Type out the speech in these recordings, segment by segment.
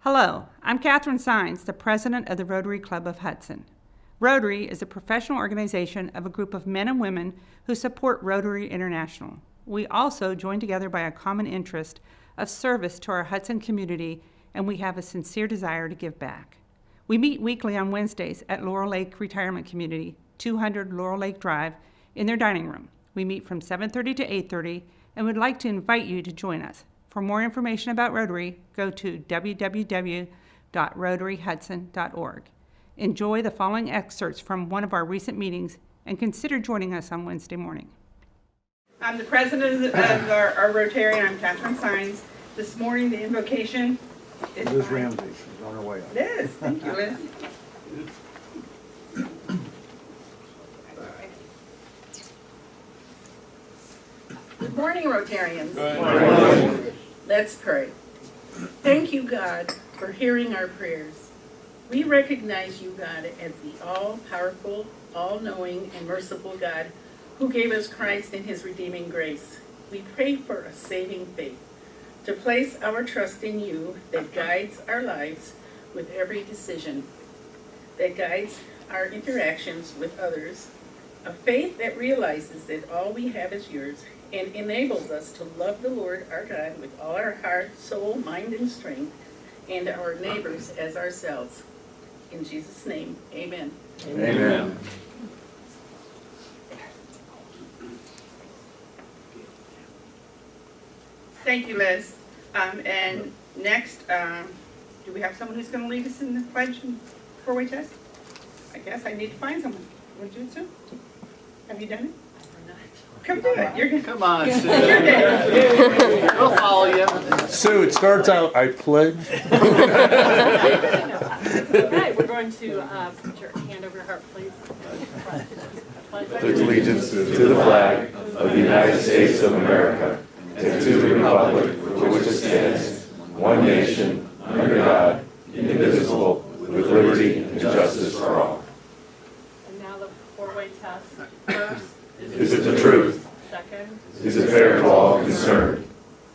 Hello, I'm Catherine Sines, the president of the Rotary Club of Hudson. Rotary is a professional organization of a group of men and women who support Rotary International. We also join together by a common interest of service to our Hudson community, and we have a sincere desire to give back. We meet weekly on Wednesdays at Laurel Lake Retirement Community, 200 Laurel Lake Drive, in their dining room. We meet from 7:30 to 8:30 and would like to invite you to join us. For more information about Rotary, go to www.rotaryhudson.org. Enjoy the following excerpts from one of our recent meetings and consider joining us on Wednesday morning. I'm the president of our Rotarian. I'm Catherine Sines. This morning the invocation is Liz Ramsey. She's on her way up. It is. Thank you, Liz. Good morning, Rotarians. Good morning. Let's pray. Thank you, God, for hearing our prayers. We recognize you, God, as the all-powerful, all-knowing, and merciful God who gave us Christ in his redeeming grace. We pray for a saving faith, to place our trust in you that guides our lives with every decision, that guides our interactions with others, a faith that realizes that all we have is yours and enables us to love the Lord our God with all our heart, soul, mind, and strength, and our neighbors as ourselves. In Jesus' name, amen. Amen. Thank you, Liz. And next, do we have someone who's going to lead us in the pledge and four-way test? I guess I need to find someone. Want to do it, Sue? Have you done it? Come do it. You're good. Come on, Sue. You're good. We'll follow you. Sue, it starts out, I pledge. Okay, we're going to put your hand over your heart, please. Pledge allegiance to the flag of the United States of America and to the republic for which it stands, one nation, under God, indivisible, with liberty and justice for all. And now the four-way test. First, Is it the truth? second, Is it fair to all concerned?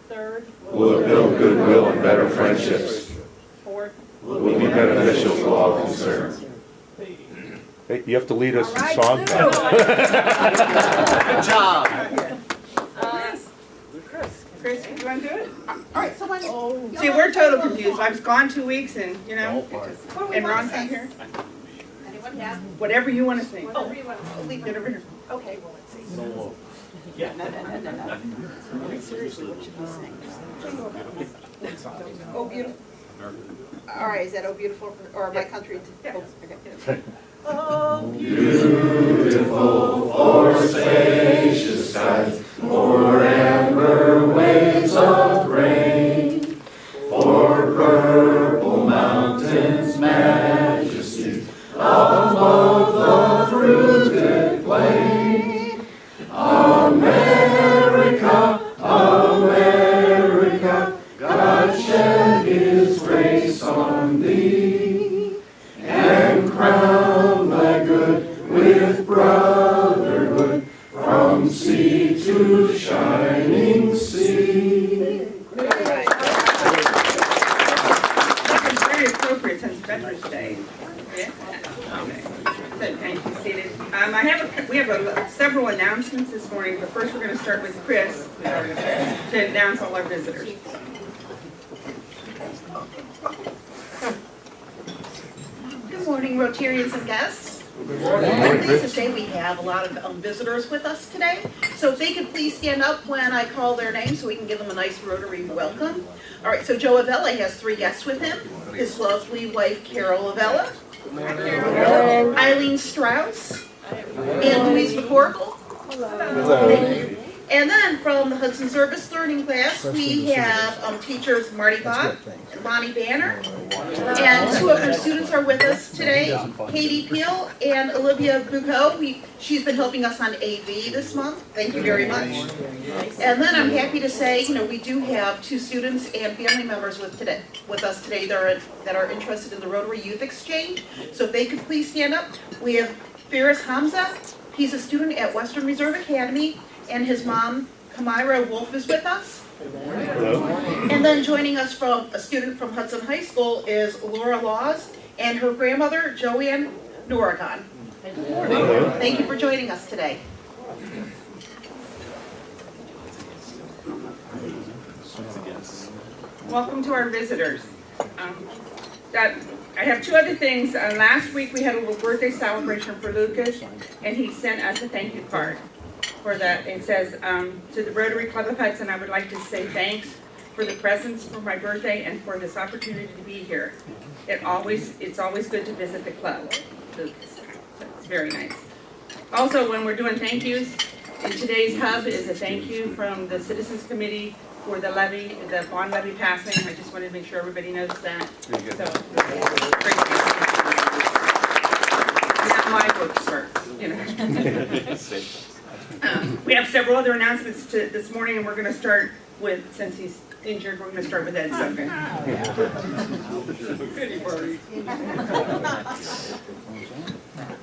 third, Will it build goodwill and better friendships? fourth, Will it be beneficial to all concerned? Hey, you have to lead us in song now. Good job. Chris, you want to do it? All right, someone. See, we're total confused. I was gone 2 weeks and, you know, and Ron's not here. Anyone have? Whatever you want to sing. Oh, we want to leave Get it. over here. Okay, well, let's see. No. Seriously, what should we sing? Oh, beautiful. All right, is that Oh Beautiful or My Country? Oh, okay. Oh, beautiful, for spacious skies, for amber waves of rain, for purple mountains' majesty, above the fruited plain. America, America, God shed his grace on thee, and crown thy good with brotherhood, from sea to shining sea. That is very appropriate since Veterans Day. Yeah? Okay. Thank you, seated. We have several announcements this morning, but first we're going to start with Chris to announce all our visitors. Good morning, Rotarians and guests. I'm pleased to say we have a lot of visitors with us today. So if they could please stand up when I call their name so we can give them a nice Rotary welcome. All right, so Joe Avella has 3 guests with him. His lovely wife, Carol Avella. Eileen Strauss. And Louise McCorkle. Thank you. And then from the Hudson Service Learning class, we have teachers Marty Bob and Lonnie Banner. And 2 of her students are with us today, Katie Peel and Olivia Bucco. She's been helping us on AV this month. Thank you very much. And then I'm happy to say, we do have 2 students and family members with us today that are interested in the Rotary Youth Exchange. So if they could please stand up. We have Ferris Hamza. He's a student at Western Reserve Academy, and his mom, Kamira Wolf, is with us. And then joining us from a student from Hudson High School is Laura Laws and her grandmother, Joanne Noragon. Thank you for joining us today. Welcome to our visitors. I have two other things. Last week we had a little birthday celebration for Lucas, and he sent us a thank you card for that. It says, to the Rotary Club of Hudson, I would like to say thanks for the presents for my birthday and for this opportunity to be here. It's always good to visit the club, Lucas. So it's very nice. Also, when we're doing thank yous, in today's hub is a thank you from the Citizens Committee for the levy, the bond levy passing. I just wanted to make sure everybody knows that. So, not my work first, you know. We have several other announcements this morning, and we're going to start with, since he's injured, we're going to start with Ed's subject. Pity party.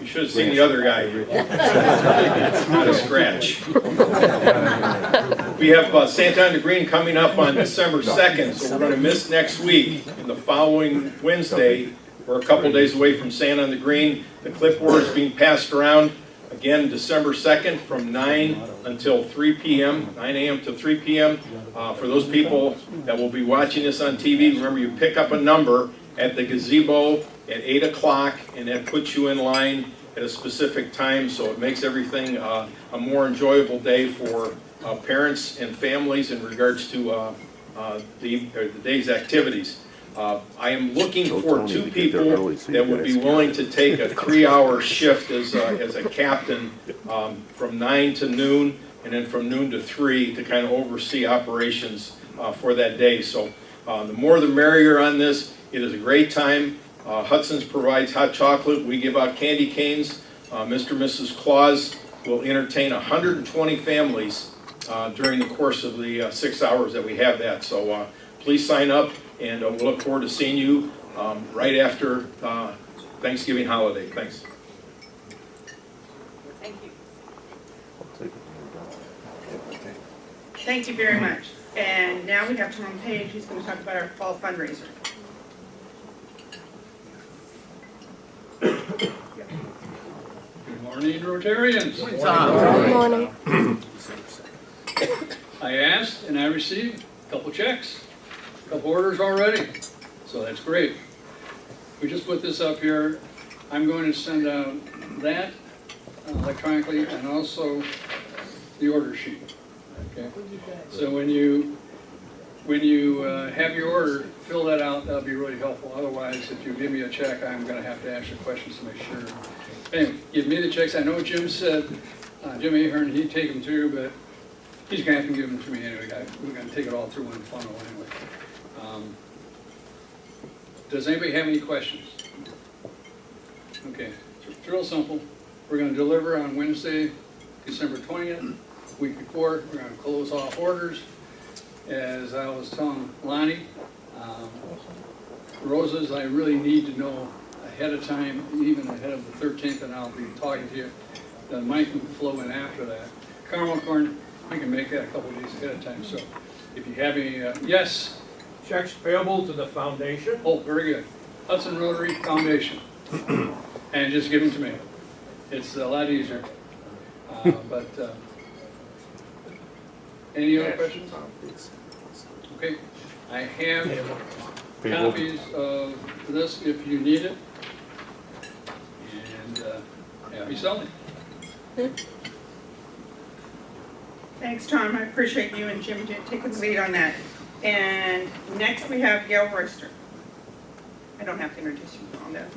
You should have seen the other guy. Not a scratch. We have Santa on the Green coming up on December 2nd, so we're going to miss next week. And the following Wednesday, we're a couple days away from Santa on the Green. The clipboard is being passed around. Again, December 2nd from 9 until 3 p.m., 9 a.m. to 3 p.m. For those people that will be watching this on TV, remember you pick up a number at the gazebo at 8 o'clock, and that puts you in line at a specific time, so it makes everything a more enjoyable day for parents and families in regards to the day's activities. I am looking for 2 people that would be willing to take a 3-hour shift as a captain from 9 to noon, and then from noon to 3 to kind of oversee operations for that day. So the more the merrier on this. It is a great time. Hudson's provides hot chocolate. We give out candy canes. Mr. and Mrs. Claus will entertain 120 families during the course of the 6 hours that we have that. So please sign up, and we'll look forward to seeing you right after Thanksgiving holiday. Thanks. Thank you. Thank you very much. And now we have Tom Page, who's going to talk about our fall fundraiser. Good morning, Rotarians. Good morning. I asked and I received a couple checks, a couple orders already, so that's great. We just put this up here. I'm going to send out that electronically and also the order sheet. Okay. So when you have your order, fill that out. That'll be really helpful. Otherwise, if you give me a check, I'm going to have to ask you questions to make sure. Anyway, give me the checks. I know Jim said, Jim Ahern, he'd take them too, but he's going to have to give them to me anyway. We're going to take it all through one funnel anyway. Does anybody have any questions? Okay, it's real simple. We're going to deliver on Wednesday, December 20th. Week before, we're going to close off orders. As I was telling Lonnie, roses I really need to know ahead of time, even ahead of the 13th, and I'll be talking to you. The money can flow in after that. Caramel corn, I can make that a couple of days ahead of time. So if you have any, yes? Checks payable to the foundation? Oh, very good. Hudson Rotary Foundation. And just give them to me. It's a lot easier. Any other questions? Okay, I have copies of this if you need it. And happy selling. Thanks, Tom. I appreciate you and Jim taking the lead on that. And next we have Gail Royster. I don't have to introduce you on that.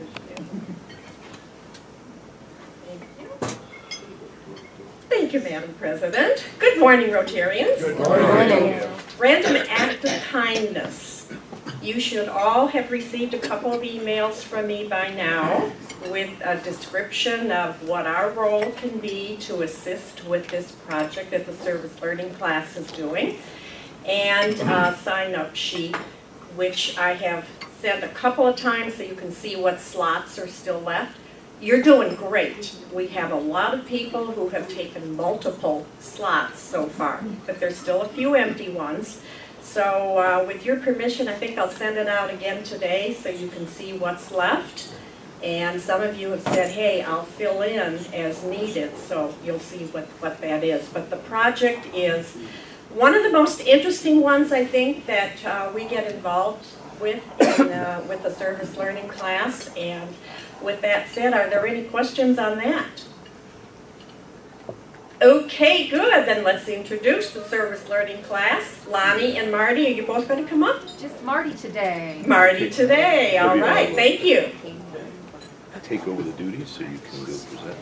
Thank you, Madam President. Good morning, Rotarians. Good morning. Random act of kindness. You should all have received a couple of emails from me by now with a description of what our role can be to assist with this project that the Service Learning class is doing, and a sign-up sheet, which I have sent a couple of times so you can see what slots are still left. you're doing great. We have a lot of people who have taken multiple slots so far, but there's still a few empty ones. So with your permission, I think I'll send it out again today so you can see what's left. And some of you have said, hey, I'll fill in as needed, so you'll see what that is. But the project is one of the most interesting ones, I think, that we get involved with with the service learning class. And with that said, are there any questions on that? Okay, good. Then let's introduce the service learning class. Lonnie and Marty, are you both going to come up? Just Marty today. Marty today. All right, thank you. Take over the duties so you can go present.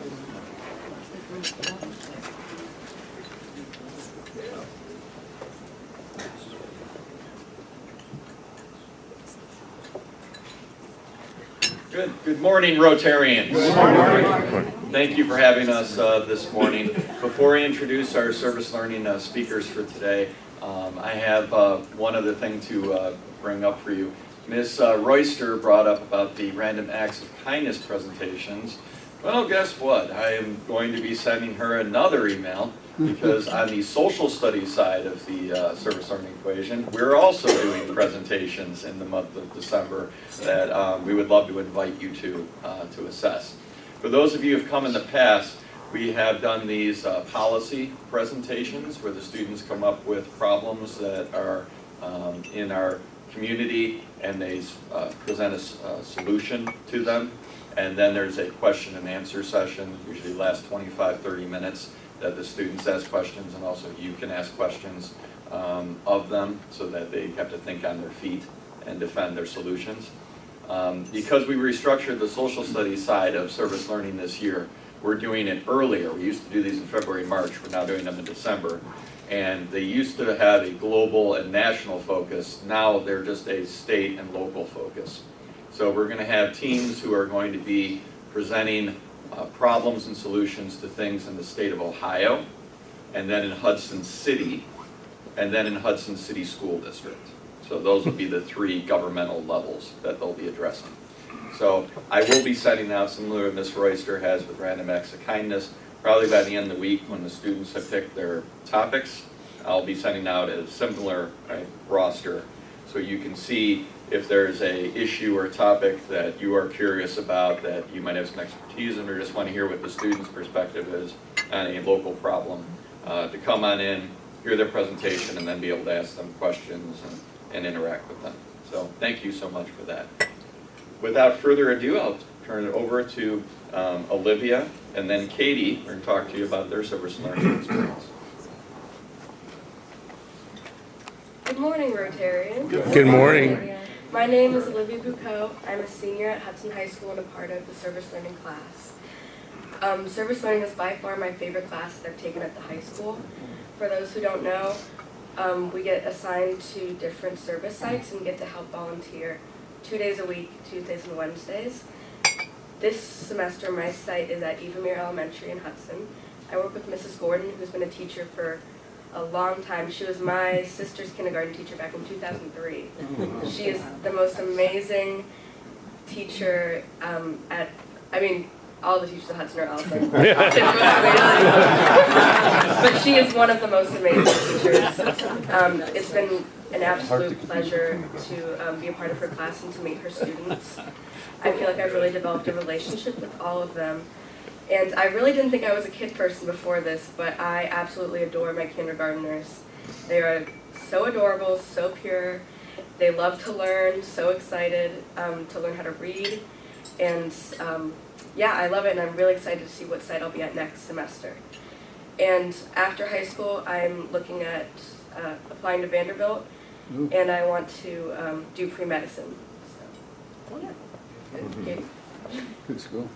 Good morning, Rotarians. Good morning. Thank you for having us this morning. Before I introduce our service learning speakers for today, I have one other thing to bring up for you. Ms. Royster brought up about the random acts of kindness presentations. Well, guess what? I am going to be sending her another email because on the social studies side of the service learning equation, we're also doing presentations in the month of December that we would love to invite you to assess. For those of you who have come in the past, we have done these policy presentations where the students come up with problems that are in our community and they present a solution to them. And then there's a question and answer session, usually lasts 25-30 minutes, that the students ask questions and also you can ask questions of them so that they have to think on their feet and defend their solutions. Because we restructured the social studies side of service learning this year, we're doing it earlier. We used to do these in February, March, we're now doing them in December. And they used to have a global and national focus. Now they're just a state and local focus. So we're going to have teams who are going to be presenting problems and solutions to things in the state of Ohio, and then in Hudson City, and then in Hudson City School District. So those will be the three governmental levels that they'll be addressing. So I will be sending out, similar to Ms. Royster has with Random Acts of Kindness, probably by the end of the week when the students have picked their topics, I'll be sending out a similar roster so you can see if there's a issue or topic that you are curious about that you might have some expertise in or just want to hear what the student's perspective is on a local problem, to come on in, hear their presentation, and then be able to ask them questions and interact with them. So thank you so much for that. Without further ado, I'll turn it over to Olivia and then Katie. We're going to talk to you about their service learning experience. Good morning, Rotarians. Good morning. My name is Olivia Bucco. I'm a senior at Hudson High School and a part of the service learning class. Service learning is by far my favorite class that I've taken at the high school. For those who don't know, we get assigned to different service sites and get to help volunteer 2 days a week, Tuesdays and Wednesdays. This semester, my site is at Evamere Elementary in Hudson. I work with Mrs. Gordon, who's been a teacher for a long time. She was my sister's kindergarten teacher back in 2003. She is the most amazing teacher all the teachers at Hudson are awesome. But she is one of the most amazing teachers. It's been an absolute pleasure to be a part of her class and to meet her students. I feel like I've really developed a relationship with all of them. And I really didn't think I was a kid person before this, but I absolutely adore my kindergartners. They are so adorable, so pure. They love to learn, so excited to learn how to read. And yeah, I love it, and I'm really excited to see what site I'll be at next semester. And after high school, I'm looking at applying to Vanderbilt, and I want to do pre-medicine. So, yeah. Good. Good school.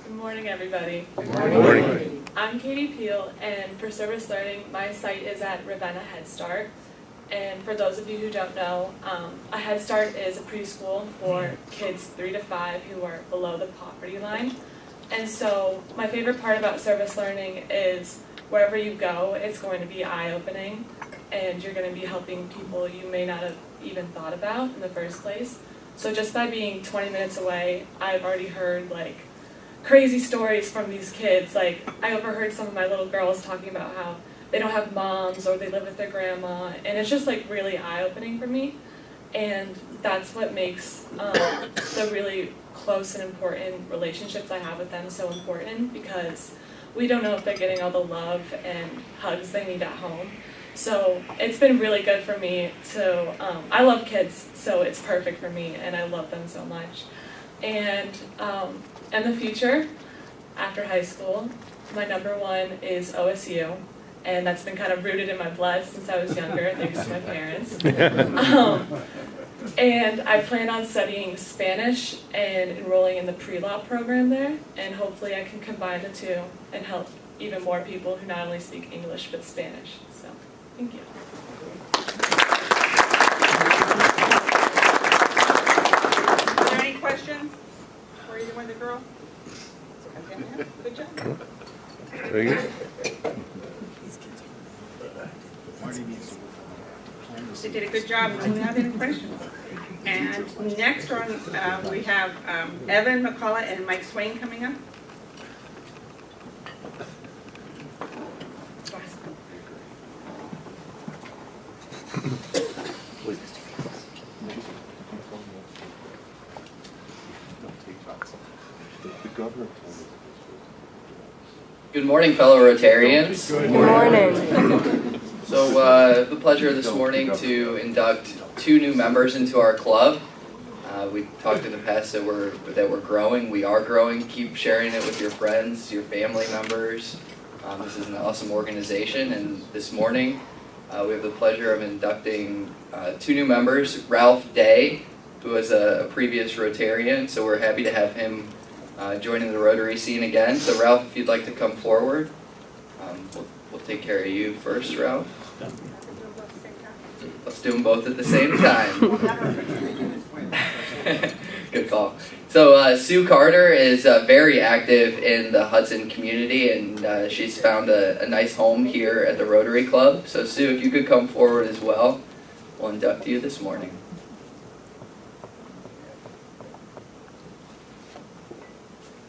Good morning, everybody. Good morning. I'm Katie Peel, and for service learning, my site is at Ravenna Head Start. And for those of you who don't know, a Head Start is a preschool for kids 3 to 5 who are below the poverty line. And so my favorite part about service learning is wherever you go, it's going to be eye-opening, and you're going to be helping people you may not have even thought about in the first place. So just by being 20 minutes away, I've already heard like crazy stories from these kids. Like I overheard some of my little girls talking about how they don't have moms or they live with their grandma, and it's just like really eye-opening for me. And that's what makes the really close and important relationships I have with them so important, because we don't know if they're getting all the love and hugs they need at home. So it's been really good for me to, I love kids, so it's perfect for me, and I love them so much. And in the future, after high school, my number one is OSU, and that's been kind of rooted in my blood since I was younger, thanks to my parents. And I plan on studying Spanish and enrolling in the pre-law program there, and hopefully I can combine the two and help even more people who not only speak English but Spanish. So, thank you. Are there any questions for either one of the girls? Good job. Very good. They did a good job ruling out any questions. And next on, we have Evan McCullough and Mike Swain coming up. Good morning, fellow Rotarians. Good morning. So, the pleasure this morning to induct 2 new members into our club. We talked in the past that we're growing. We are growing. Keep sharing it with your friends, your family members. This is an awesome organization, and this morning we have the pleasure of inducting 2 new members. Ralph Day, who was a previous Rotarian, so we're happy to have him joining the Rotary scene again. So Ralph, if you'd like to come forward, we'll take care of you first, Ralph. Let's do them both at the same time. Good call. So Sue Carter is very active in the Hudson community, and she's found a nice home here at the Rotary Club. So Sue, if you could come forward as well, we'll induct you this morning.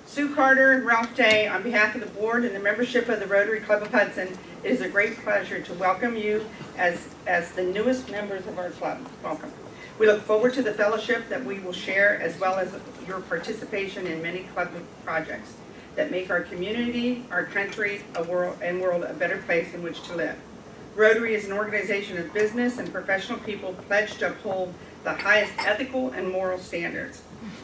Sue Carter and Ralph Day, on behalf of the board and the membership of the Rotary Club of Hudson, it is a great pleasure to welcome you as the newest members of our club. Welcome. We look forward to the fellowship that we will share, as well as your participation in many club projects that make our community, our country, and world a better place in which to live. Rotary is an organization of business and professional people pledged to uphold the highest ethical and moral standards.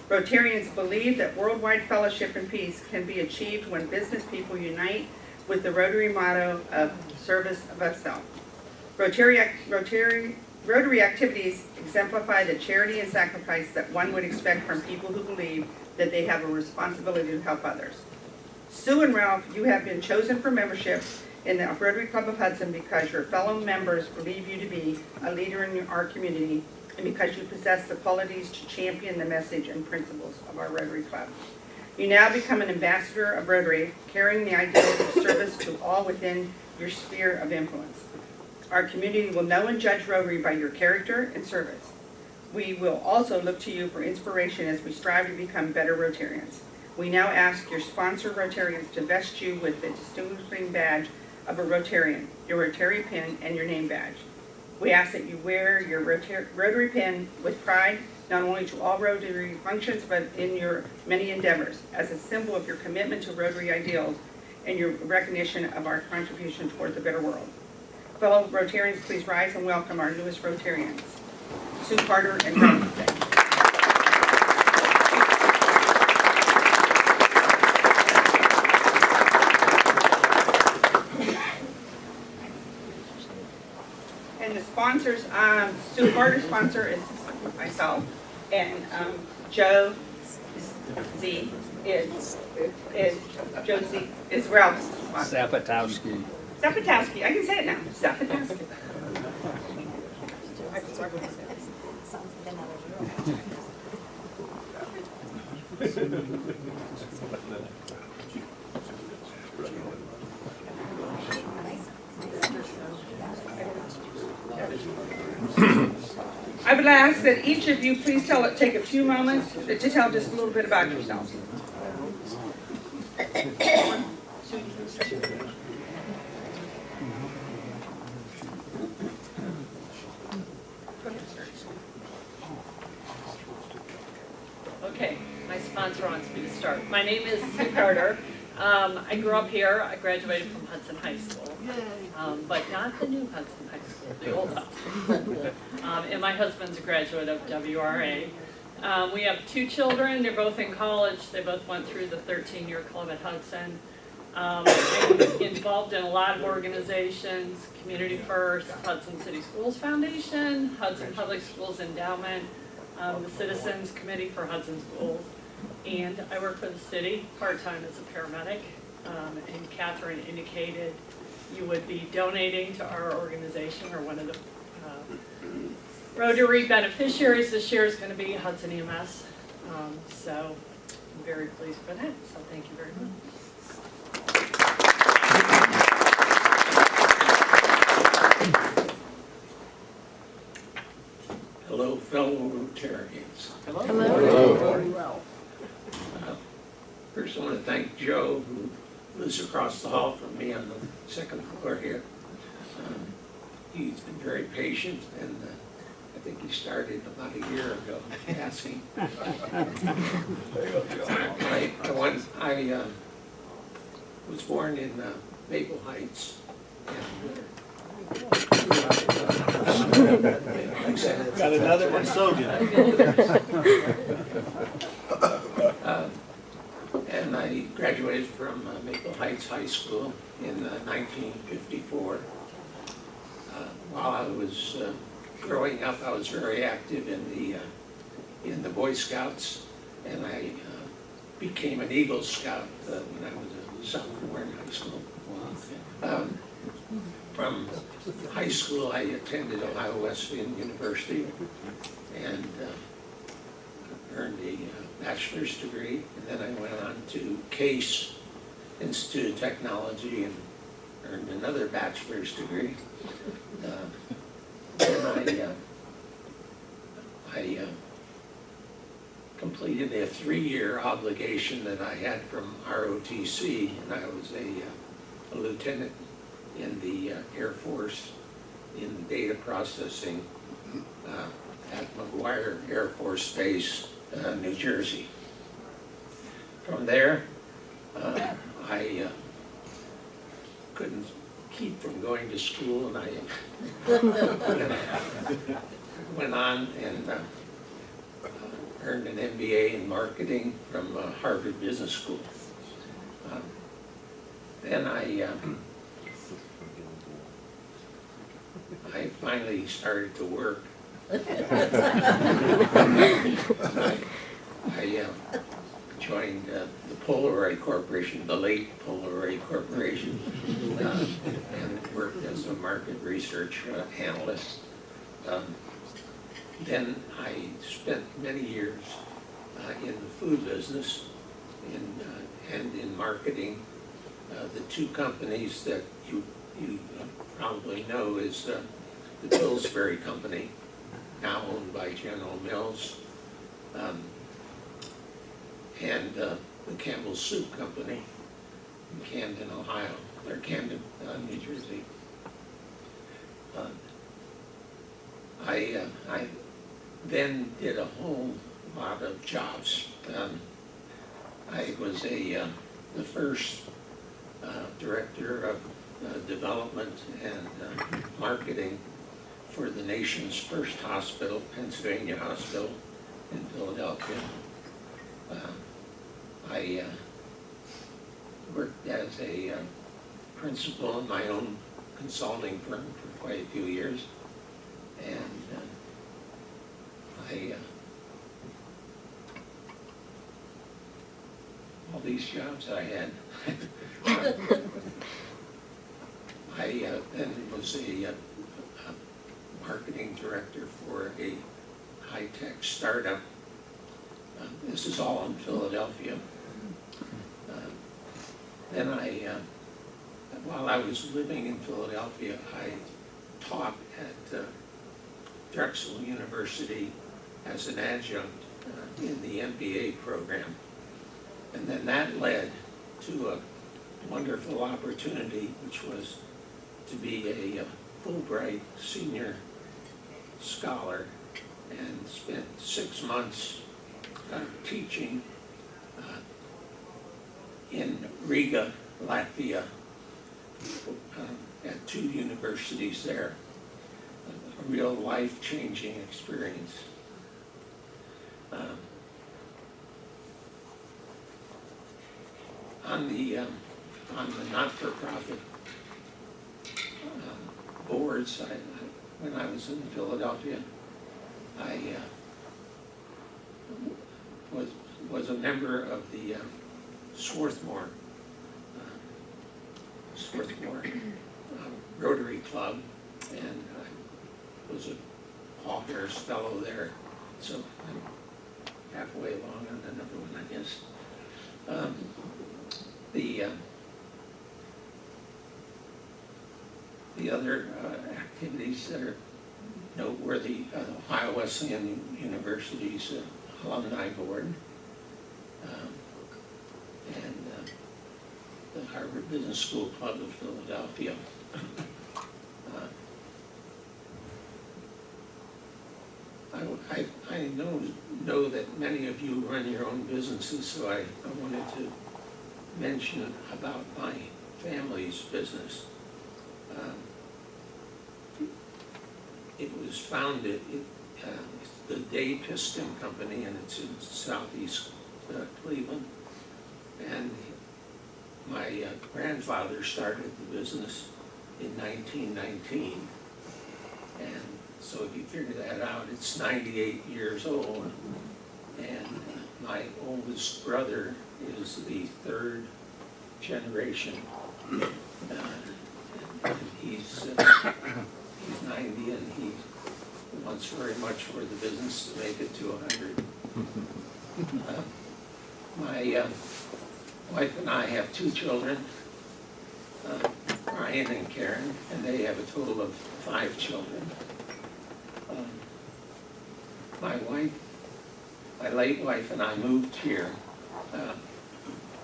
Rotarians believe that worldwide fellowship and peace can be achieved when business people unite with the Rotary motto of service above self. Rotary activities exemplify the charity and sacrifice that one would expect from people who believe that they have a responsibility to help others. Sue and Ralph, you have been chosen for membership in the Rotary Club of Hudson because your fellow members believe you to be a leader in our community, and because you possess the qualities to champion the message and principles of our Rotary Club. You now become an ambassador of Rotary, carrying the ideals of service to all within your sphere of influence. Our community will know and judge Rotary by your character and service. We will also look to you for inspiration as we strive to become better Rotarians. We now ask your sponsor Rotarians to vest you with the distinguishing badge of a Rotarian, your Rotary pin, and your name badge. We ask that you wear your Rotary pin with pride, not only to all Rotary functions, but in your many endeavors, as a symbol of your commitment to Rotary ideals and your recognition of our contribution towards a better world. Fellow Rotarians, please rise and welcome our newest Rotarians, Sue Carter and Ralph Day. And the sponsors, Sue Carter's sponsor is myself, and Joe Z is Ralph's sponsor. Zapatowski. Zapatowski, I can say it now, Zapatowski. I would ask that each of you please take a few moments to tell just a little bit about yourselves. Okay, my sponsor wants me to start. My name is Sue Carter. I grew up here. I graduated from Hudson High School, but not the new Hudson High School, the old Hudson. And my husband's a graduate of WRA. We have 2 children. They're both in college. They both went through the 13-year club at Hudson. I'm involved in a lot of organizations: Community First, Hudson City Schools Foundation, Hudson Public Schools Endowment, the Citizens Committee for Hudson Schools, and I work for the city part-time as a paramedic. And Catherine indicated you would be donating to our organization, or one of the Rotary beneficiaries this year is going to be Hudson EMS. So I'm very pleased for that. So thank you very much. Hello, fellow Rotarians. Hello. First, I want to thank Joe, who lives across the hall from me on the 2nd floor here. He's been very patient, and I think he started about a year ago asking. I was born in Maple Heights. Got another one, so good. And I graduated from Maple Heights High School in 1954. While I was growing up, I was very active in the Boy Scouts, and I became an Eagle Scout when I was a sophomore in high school. From high school, I attended Ohio Wesleyan University and earned a bachelor's degree, and then I went on to Case Institute of Technology and earned another bachelor's degree. Then I completed a 3-year obligation that I had from ROTC, and I was a lieutenant in the Air Force in data processing at McGuire Air Force Base, New Jersey. From there, I couldn't keep from going to school, and I went on and earned an MBA in marketing from Harvard Business School. Then I finally started to work. I joined the Polaroid Corporation, the late Polaroid Corporation, and worked as a market research analyst. Then I spent many years in the food business and in marketing. The 2 companies that you probably know is the Pillsbury Company, now owned by General Mills, and the Campbell's Soup Company in Camden, Ohio, or Camden, New Jersey. I then did a whole lot of jobs. I was the first director of development and marketing for the nation's first hospital, Pennsylvania Hospital in Philadelphia. I worked as a principal in my own consulting firm for quite a few years, and all these jobs I had. I then was a marketing director for a high-tech startup. This is all in Philadelphia. Then while I was living in Philadelphia, I taught at Drexel University as an adjunct in the MBA program. And then that led to a wonderful opportunity, which was to be a Fulbright senior scholar and spent 6 months teaching in Riga, Latvia, at 2 universities there. A real life-changing experience. On the not-for-profit boards, when I was in Philadelphia, I was a member of the Swarthmore Rotary Club, and I was a Paul Harris Fellow there, so I'm halfway along on another one, I guess. The other activities that are noteworthy, Ohio Wesleyan University's Alumni Board, and the Harvard Business School Club of Philadelphia. I know that many of you run your own businesses, so I wanted to mention about my family's business. It was founded, it's the Day Piston Company, and it's in southeast Cleveland. And my grandfather started the business in 1919. And so if you figure that out, it's 98 years old. And my oldest brother is the 3rd generation. And he's 90, and he wants very much for the business to make it to 100. My wife and I have 2 children, Brian and Karen, and they have a total of 5 children. My late wife and I moved here,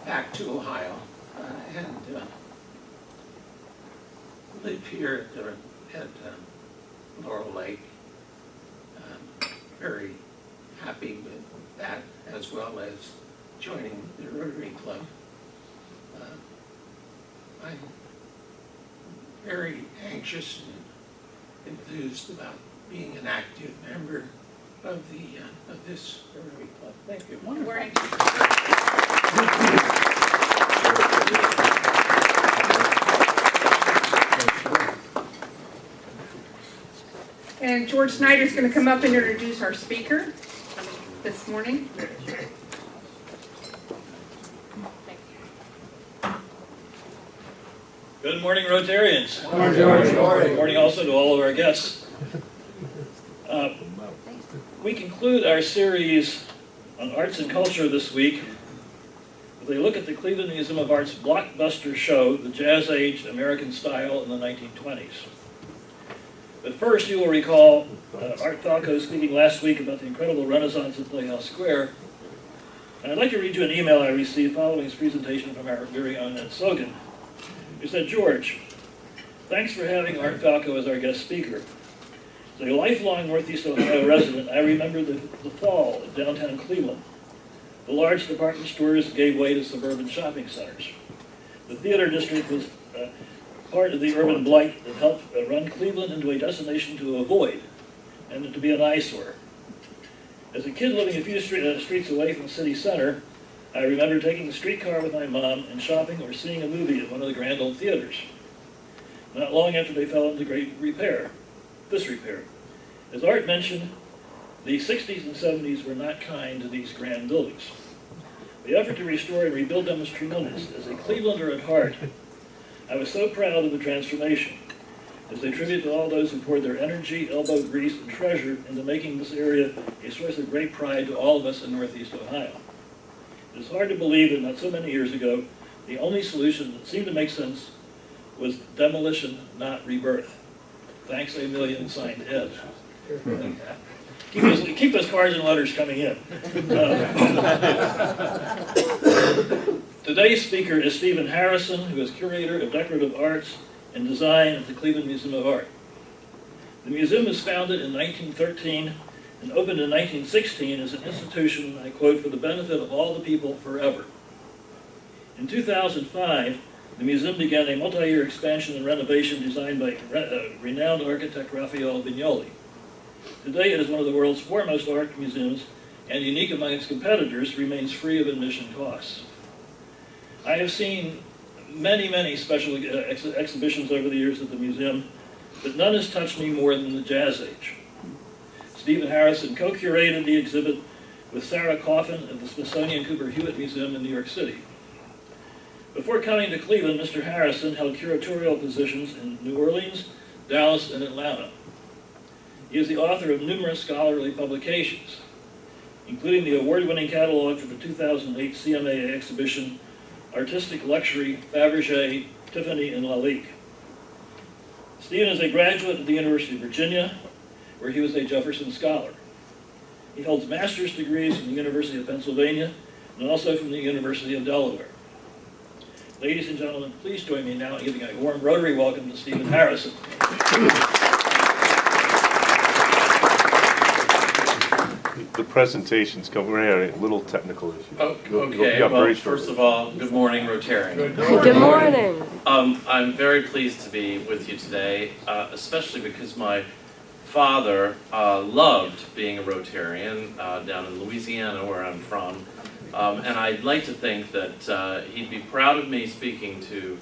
back to Ohio, and live here at Laurel Lake. Very happy with that, as well as joining the Rotary Club. I'm very anxious and enthused about being an active member of this Rotary Club. Thank you. And George Snyder is going to come up and introduce our speaker this morning. Good morning, Rotarians. Good morning, George. Good morning also to all of our guests. We conclude our series on arts and culture this week with a look at the Cleveland Museum of Art's blockbuster show, The Jazz Age American Style in the 1920s. But first, you will recall Art Falco speaking last week about the incredible Renaissance at Playhouse Square. And I'd like to read you an email I received following his presentation from our very own Ed Sogan, who said, "George, thanks for having Art Falco as our guest speaker. As a lifelong Northeast Ohio resident, I remember the fall at downtown Cleveland. The large department stores gave way to suburban shopping centers. The theater district was part of the urban blight that helped run Cleveland into a destination to avoid and to be an eyesore. As a kid living a few streets away from the city center, I remember taking the streetcar with my mom and shopping or seeing a movie at one of the grand old theaters. Not long after they fell into great disrepair. As Art mentioned, the 60s and 70s were not kind to these grand buildings. The effort to restore and rebuild them was tremendous. As a Clevelander at heart, I was so proud of the transformation, as a tribute to all those who poured their energy, elbow grease, and treasure into making this area a source of great pride to all of us in Northeast Ohio. It is hard to believe that not so many years ago, the only solution that seemed to make sense was demolition, not rebirth. Thanks a million, signed Ed." Keep those cards and letters coming in. Today's speaker is Stephen Harrison, who is Curator of Decorative Arts and Design at the Cleveland Museum of Art. The museum was founded in 1913 and opened in 1916 as an institution, I quote, for the benefit of all the people forever. In 2005, the museum began a multi-year expansion and renovation designed by renowned architect Raphael Vignoli. Today, it is one of the world's foremost art museums, and unique among its competitors, remains free of admission costs. I have seen many special exhibitions over the years at the museum, but none has touched me more than the Jazz Age. Stephen Harrison co-curated the exhibit with Sarah Coffin at the Smithsonian Cooper Hewitt Museum in New York City. Before coming to Cleveland, Mr. Harrison held curatorial positions in New Orleans, Dallas, and Atlanta. He is the author of numerous scholarly publications, including the award-winning catalog for the 2008 CMA exhibition, Artistic Luxury, Fabergé, Tiffany, and Lalique. Stephen is a graduate of the University of Virginia, where he was a Jefferson Scholar. He holds master's degrees from the University of Pennsylvania and also from the University of Delaware. Ladies and gentlemen, please join me now in giving a warm Rotary welcome to Stephen Harrison. The presentation's coming, we're having a little technical issue. Okay, well, first of all, good morning, Rotarian. Good morning. I'm very pleased to be with you today, especially because my father loved being a Rotarian down in Louisiana, where I'm from. And I'd like to think that he'd be proud of me speaking to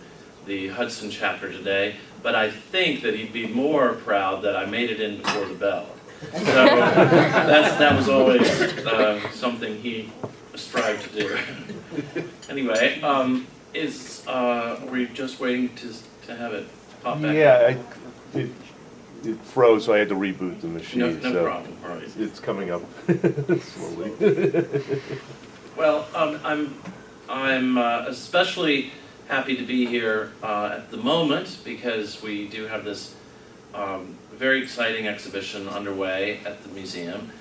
the Hudson chapter today, but I think that he'd be more proud that I made it in before the bell. So that was always something he strived to do. Anyway, are we just waiting to have it pop back? Yeah, it froze, so I had to reboot the machine. No so problem. All right. It's coming up slowly. Well, I'm especially happy to be here at the moment because we do have this very exciting exhibition underway at the museum.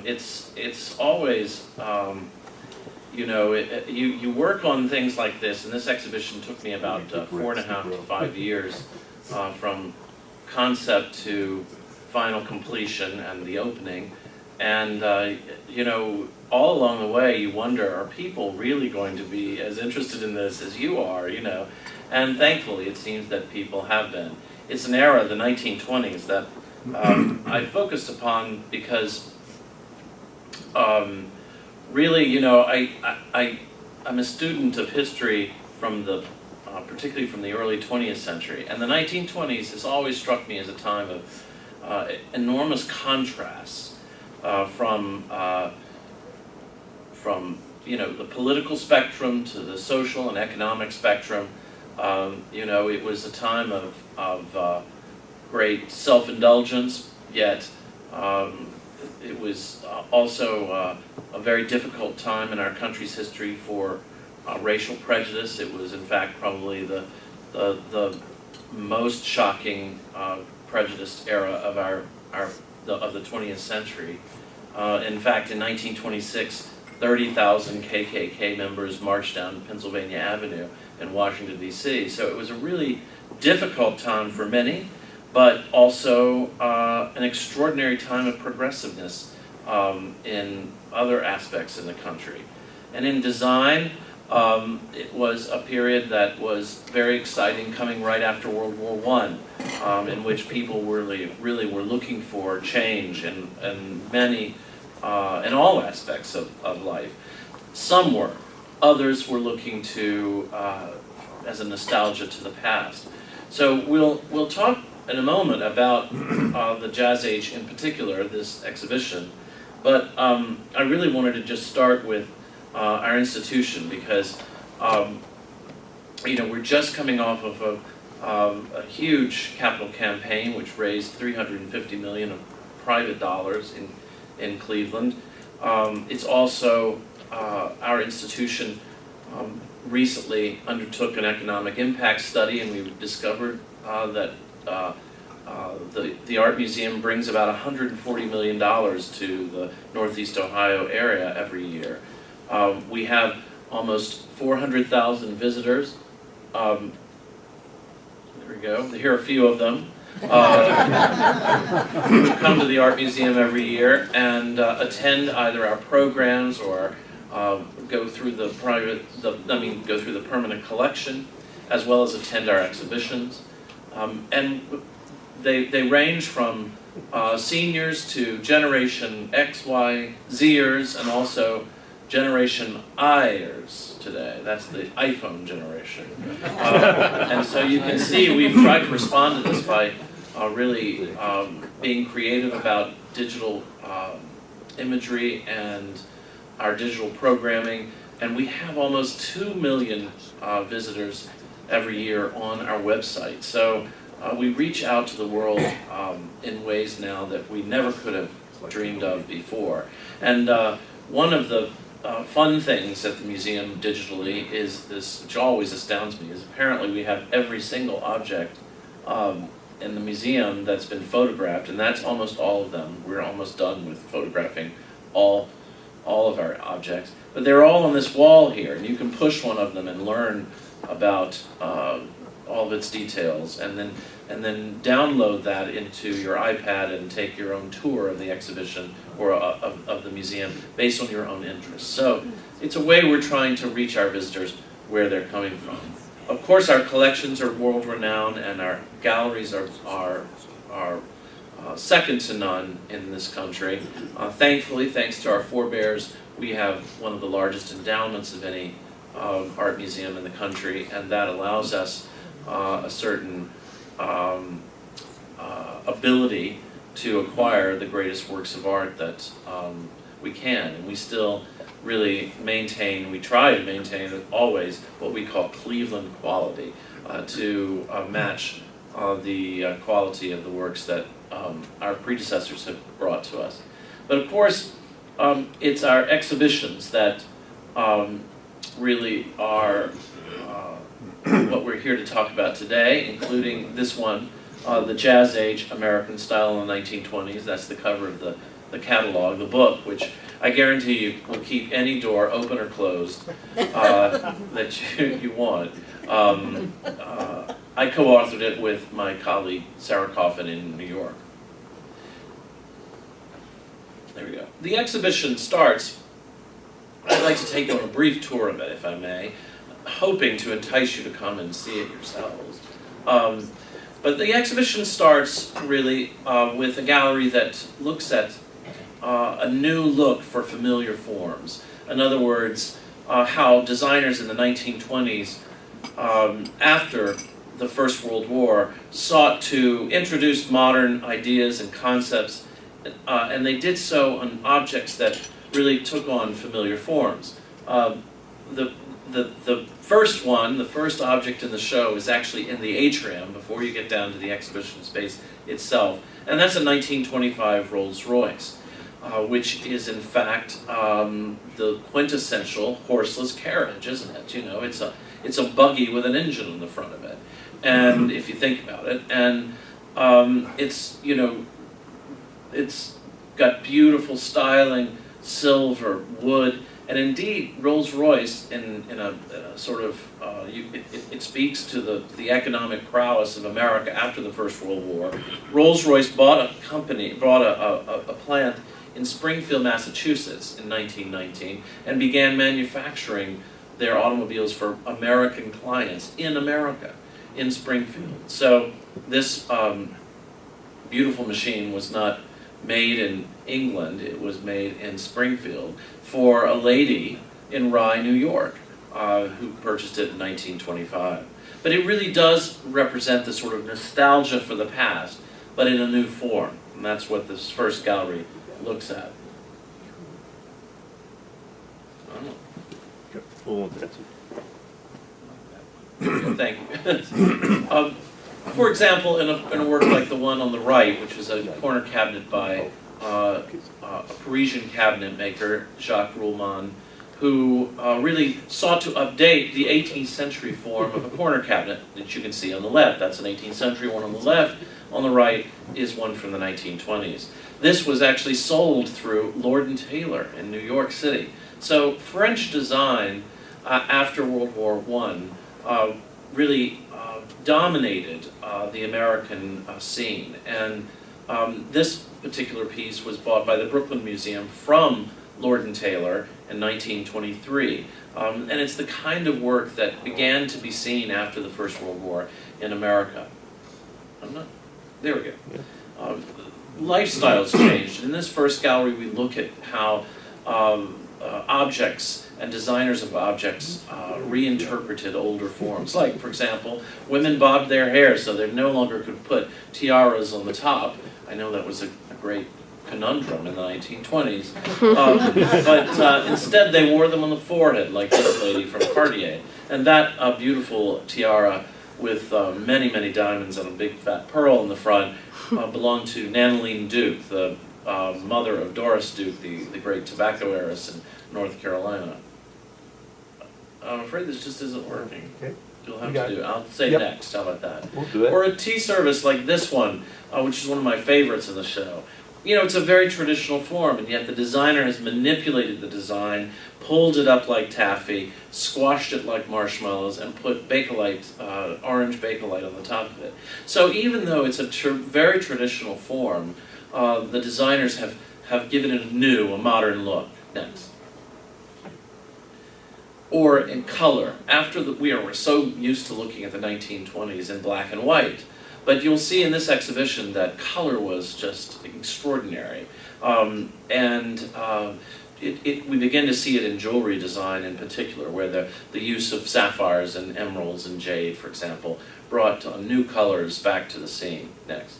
It's always, you know, you work on things like this, and this exhibition took me about 4.5 to 5 years from concept to final completion and the opening. And, you know, all along the way you wonder, are people really going to be as interested in this as you are, you know? And thankfully it seems that people have been. It's an era, the 1920s, that I focused upon because really, you know, I'm a student of history from the, particularly from the early 20th century. And the 1920s has always struck me as a time of enormous contrasts from you know, the political spectrum to the social and economic spectrum. You know, it was a time of great self-indulgence, yet it was also a very difficult time in our country's history for racial prejudice. It was, in fact, probably the most shocking prejudiced era of of the 20th century. In fact, in 1926, 30,000 KKK members marched down Pennsylvania Avenue in Washington, D.C. So it was a really difficult time for many, but also an extraordinary time of progressiveness in other aspects in the country. And in design, it was a period that was very exciting, coming right after World War I, in which people really were looking for change in many, in all aspects of life. Some were. Others were looking to, as a nostalgia to the past. So we'll talk in a moment about the Jazz Age in particular, this exhibition. But I really wanted to just start with our institution because, you know, we're just coming off of a huge capital campaign which raised $350 million of private dollars in Cleveland. It's also, our institution recently undertook an economic impact study, and we discovered that the Art Museum brings about $140 million to the Northeast Ohio area every year. We have almost 400,000 visitors. There we go. Here are a few of them. Who come to the Art Museum every year and attend either our programs or go through the go through the permanent collection, as well as attend our exhibitions. And they range from seniors to Generation X, Y, Zers, and also Generation Iers today. That's the iPhone generation. And so you can see we've tried to respond to this by really being creative about digital imagery and our digital programming. And we have almost 2 million visitors every year on our website. So we reach out to the world in ways now that we never could have dreamed of before. And one of the fun things at the museum digitally is this, which always astounds me, is apparently we have every single object in the museum that's been photographed, and that's almost all of them. We're almost done with photographing all of our objects. But they're all on this wall here, and you can push one of them and learn about all of its details, and then download that into your iPad and take your own tour of the exhibition or of the museum based on your own interests. So it's a way we're trying to reach our visitors where they're coming from. Of course, our collections are world-renowned, and our galleries are second to none in this country. Thankfully, thanks to our forebears, we have one of the largest endowments of any art museum in the country, and that allows us a certain ability to acquire the greatest works of art that we can. And we still really maintain, we try to maintain always what we call Cleveland quality to match the quality of the works that our predecessors have brought to us. But of course, it's our exhibitions that really are what we're here to talk about today, including this one, the Jazz Age American Style in the 1920s. That's the cover of the catalog, the book, which I guarantee you will keep any door open or closed that you want. I co-authored it with my colleague Sarah Coffin in New York. There we go. The exhibition starts, I'd like to take you on a brief tour of it, if I may, hoping to entice you to come and see it yourselves. But the exhibition starts really with a gallery that looks at a new look for familiar forms. In other words, how designers in the 1920s, after the First World War, sought to introduce modern ideas and concepts, and they did so on objects that really took on familiar forms. The first one, the first object in the show, is actually in the atrium before you get down to the exhibition space itself, and that's a 1925 Rolls-Royce, which is in fact the quintessential horseless carriage, isn't it? You know, it's a buggy with an engine on the front of it, and if you think about it, and it's got beautiful styling, silver, wood. And indeed, Rolls-Royce, in a sort of, it speaks to the economic prowess of America after the First World War. Rolls-Royce bought a plant in Springfield, Massachusetts in 1919 and began manufacturing their automobiles for American clients in America, in Springfield. So this beautiful machine was not made in England, it was made in Springfield for a lady in Rye, New York, who purchased it in 1925. But it really does represent the sort of nostalgia for the past, but in a new form. And that's what this first gallery looks at. Thank you. For example, in a work like the one on the right, which is a corner cabinet by a Parisian cabinet maker, Jacques Rouleman, who really sought to update the 18th century form of a corner cabinet that you can see on the left. That's an 18th century one on the left. On the right is one from the 1920s. This was actually sold through Lord & Taylor in New York City. So French design after World War I really dominated the American scene. And this particular piece was bought by the Brooklyn Museum from Lord & Taylor in 1923. And it's the kind of work that began to be seen after the First World War in America. There we go. Lifestyles changed. In this first gallery, we look at how objects and designers of objects reinterpreted older forms. Like, for example, women bobbed their hair so they no longer could put tiaras on the top. I know that was a great conundrum in the 1920s. But instead they wore them on the forehead, like this lady from Cartier. And that beautiful tiara with many, many diamonds and a big fat pearl in the front belonged to Nanaline Duke, the mother of Doris Duke, the great tobacco heiress in North Carolina. I'm afraid this just isn't working. Okay. You'll have to do. I'll say next. How about that? We'll do it. Or a tea service like this one, which is one of my favorites in the show. You know, it's a very traditional form, and yet the designer has manipulated the design, pulled it up like taffy, squashed it like marshmallows, and put Bakelite, orange Bakelite on the top of it. So even though it's a very traditional form, the designers have given it a modern look. Next. Or in color. We're so used to looking at the 1920s in black and white. But you'll see in this exhibition that color was just extraordinary. We begin to see it in jewelry design in particular, where the use of sapphires and emeralds and jade, for example, brought new colors back to the scene. Next.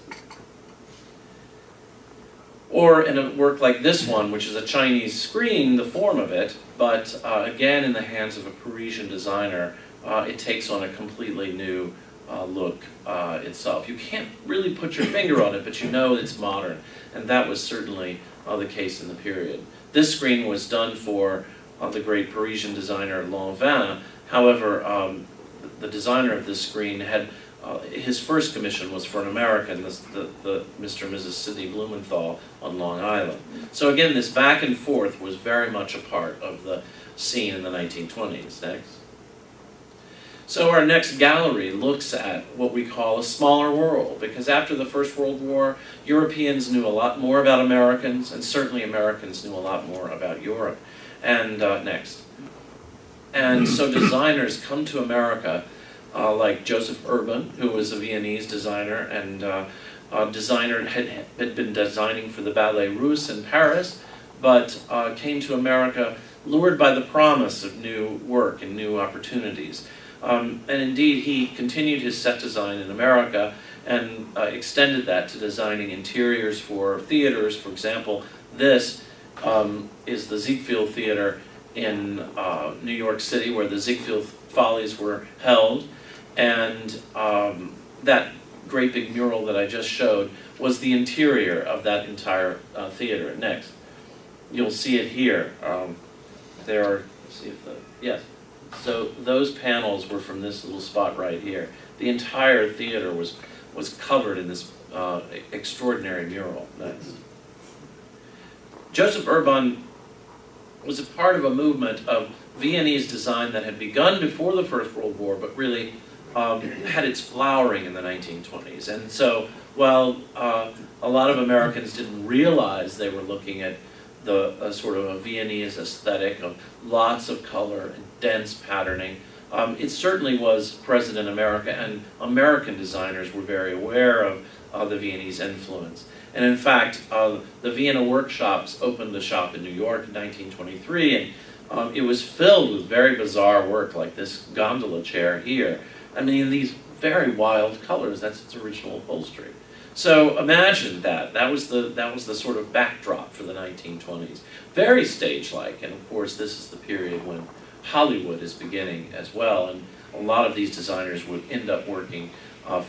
Or in a work like this one, which is a Chinese screen, the form of it, but again in the hands of a Parisian designer, it takes on a completely new look itself. You can't really put your finger on it, but you know it's modern, and that was certainly the case in the period. This screen was done for the great Parisian designer Lanvin. However, the designer of this screen had his first commission was for an American, the Mr. and Mrs. Sidney Blumenthal on Long Island. So again, this back and forth was very much a part of the scene in the 1920s. Next. So our next gallery looks at what we call a smaller world, because after the First World War, Europeans knew a lot more about Americans, and certainly Americans knew a lot more about Europe. And next. And so designers come to America, like Joseph Urban, who was a Viennese designer, and had been designing for the Ballet Russe in Paris, but came to America lured by the promise of new work and new opportunities. And indeed, he continued his set design in America and extended that to designing interiors for theaters. For example, this is the Ziegfeld Theater in New York City, where the Ziegfeld Follies were held. And that great big mural that I just showed was the interior of that entire theater. Next. You'll see it here. There are, let's see if yes. So those panels were from this little spot right here. The entire theater was covered in this extraordinary mural. Next. Joseph Urban was a part of a movement of Viennese design that had begun before the First World War, but really had its flowering in the 1920s. And so while a lot of Americans didn't realize they were looking at the sort of a Viennese aesthetic of lots of color and dense patterning, it certainly was present in America, and American designers were very aware of the Viennese influence. And in fact, the Vienna workshops opened a shop in New York in 1923, and it was filled with very bizarre work like this gondola chair here. I mean, these very wild colors, that's its original upholstery. So imagine that. That was the sort of backdrop for the 1920s. Very stage-like, and of course this is the period when Hollywood is beginning as well, and a lot of these designers would end up working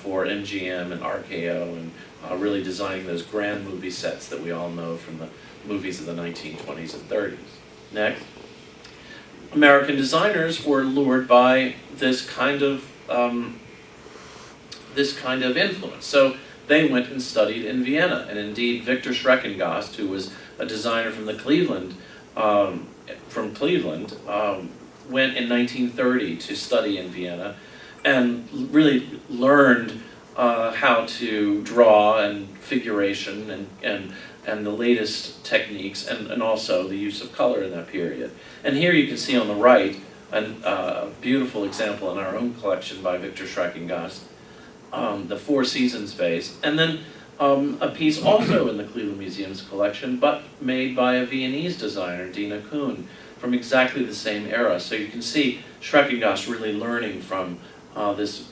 for MGM and RKO and really designing those grand movie sets that we all know from the movies of the 1920s and 30s. Next. American designers were lured by this kind of influence. So they went and studied in Vienna, and indeed Victor Schreckengast, who was a designer from Cleveland, went in 1930 to study in Vienna, and really learned how to draw and figuration and the latest techniques, and also the use of color in that period. And here you can see on the right a beautiful example in our own collection by Victor Schreckengast, the Four Seasons vase, and then a piece also in the Cleveland Museum's collection, but made by a Viennese designer, Dina Kuhn, from exactly the same era. So you can see Schreckengast really learning from this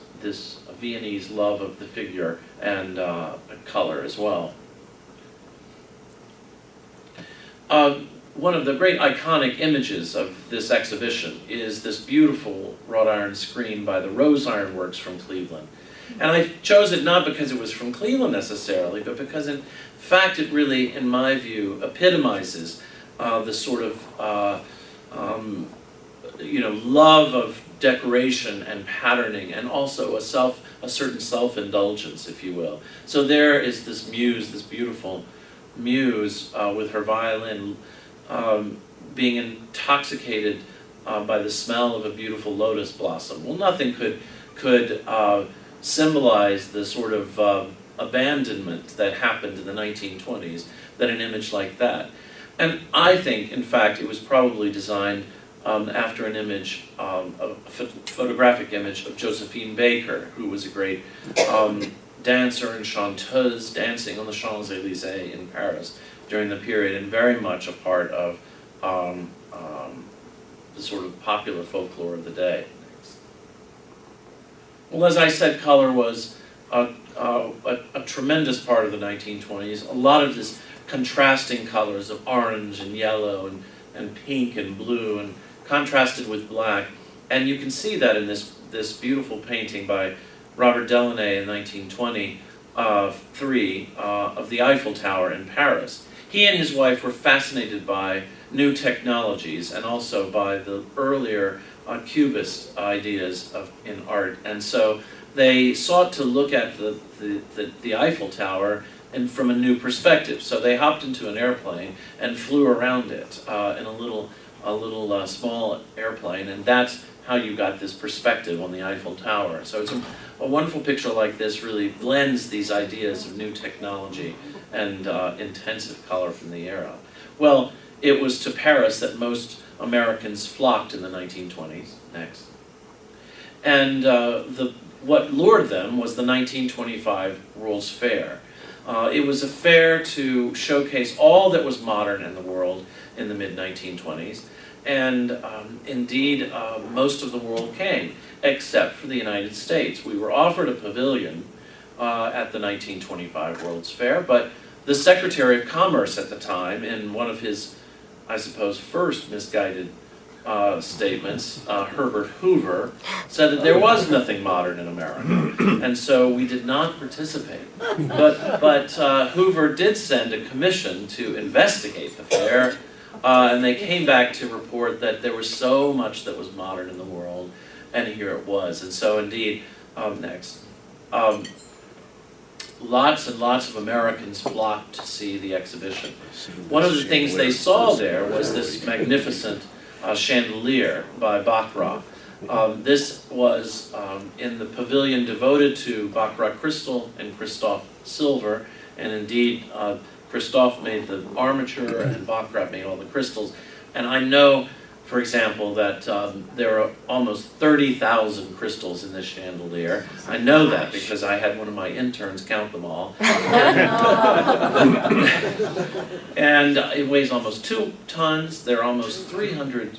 Viennese love of the figure and color as well. One of the great iconic images of this exhibition is this beautiful wrought iron screen by the Rose Iron Works from Cleveland. And I chose it not because it was from Cleveland necessarily, but because in fact it really, in my view, epitomizes the sort of love of decoration and patterning, and also a certain self-indulgence, if you will. So there is this muse, this beautiful muse with her violin, being intoxicated by the smell of a beautiful lotus blossom. Well, nothing could symbolize the sort of abandonment that happened in the 1920s than an image like that. And I think, in fact, it was probably designed after an image, a photographic image of Josephine Baker, who was a great dancer and chanteuse dancing on the Champs-Élysées in Paris during the period, and very much a part of the sort of popular folklore of the day. Well, as I said, color was a tremendous part of the 1920s. A lot of this contrasting colors of orange and yellow and pink and blue, and contrasted with black. And you can see that in this beautiful painting by Robert Delaunay in 1923 of the Eiffel Tower in Paris. He and his wife were fascinated by new technologies and also by the earlier Cubist ideas in art. And so they sought to look at the Eiffel Tower from a new perspective. So they hopped into an airplane and flew around it in a little small airplane, and that's how you got this perspective on the Eiffel Tower. So it's a wonderful picture like this really blends these ideas of new technology and intensive color from the era. Well, it was to Paris that most Americans flocked in the 1920s. Next. And what lured them was the 1925 World's Fair. It was a fair to showcase all that was modern in the world in the mid-1920s. And indeed, most of the world came, except for the United States. We were offered a pavilion at the 1925 World's Fair, but the Secretary of Commerce at the time, in one of his, I suppose, first misguided statements, Herbert Hoover, said that there was nothing modern in America, and so we did not participate. But Hoover did send a commission to investigate the fair, and they came back to report that there was so much that was modern in the world, and here it was. And so indeed, next. Lots and lots of Americans flocked to see the exhibition. One of the things they saw there was this magnificent chandelier by Baccarat. This was in the pavilion devoted to Baccarat crystal and Christophe silver, and indeed Christophe made the armature and Baccarat made all the crystals. And I know, for example, that there are almost 30,000 crystals in this chandelier. I know that because I had one of my interns count them all. And it weighs almost 2 tons. There are almost 300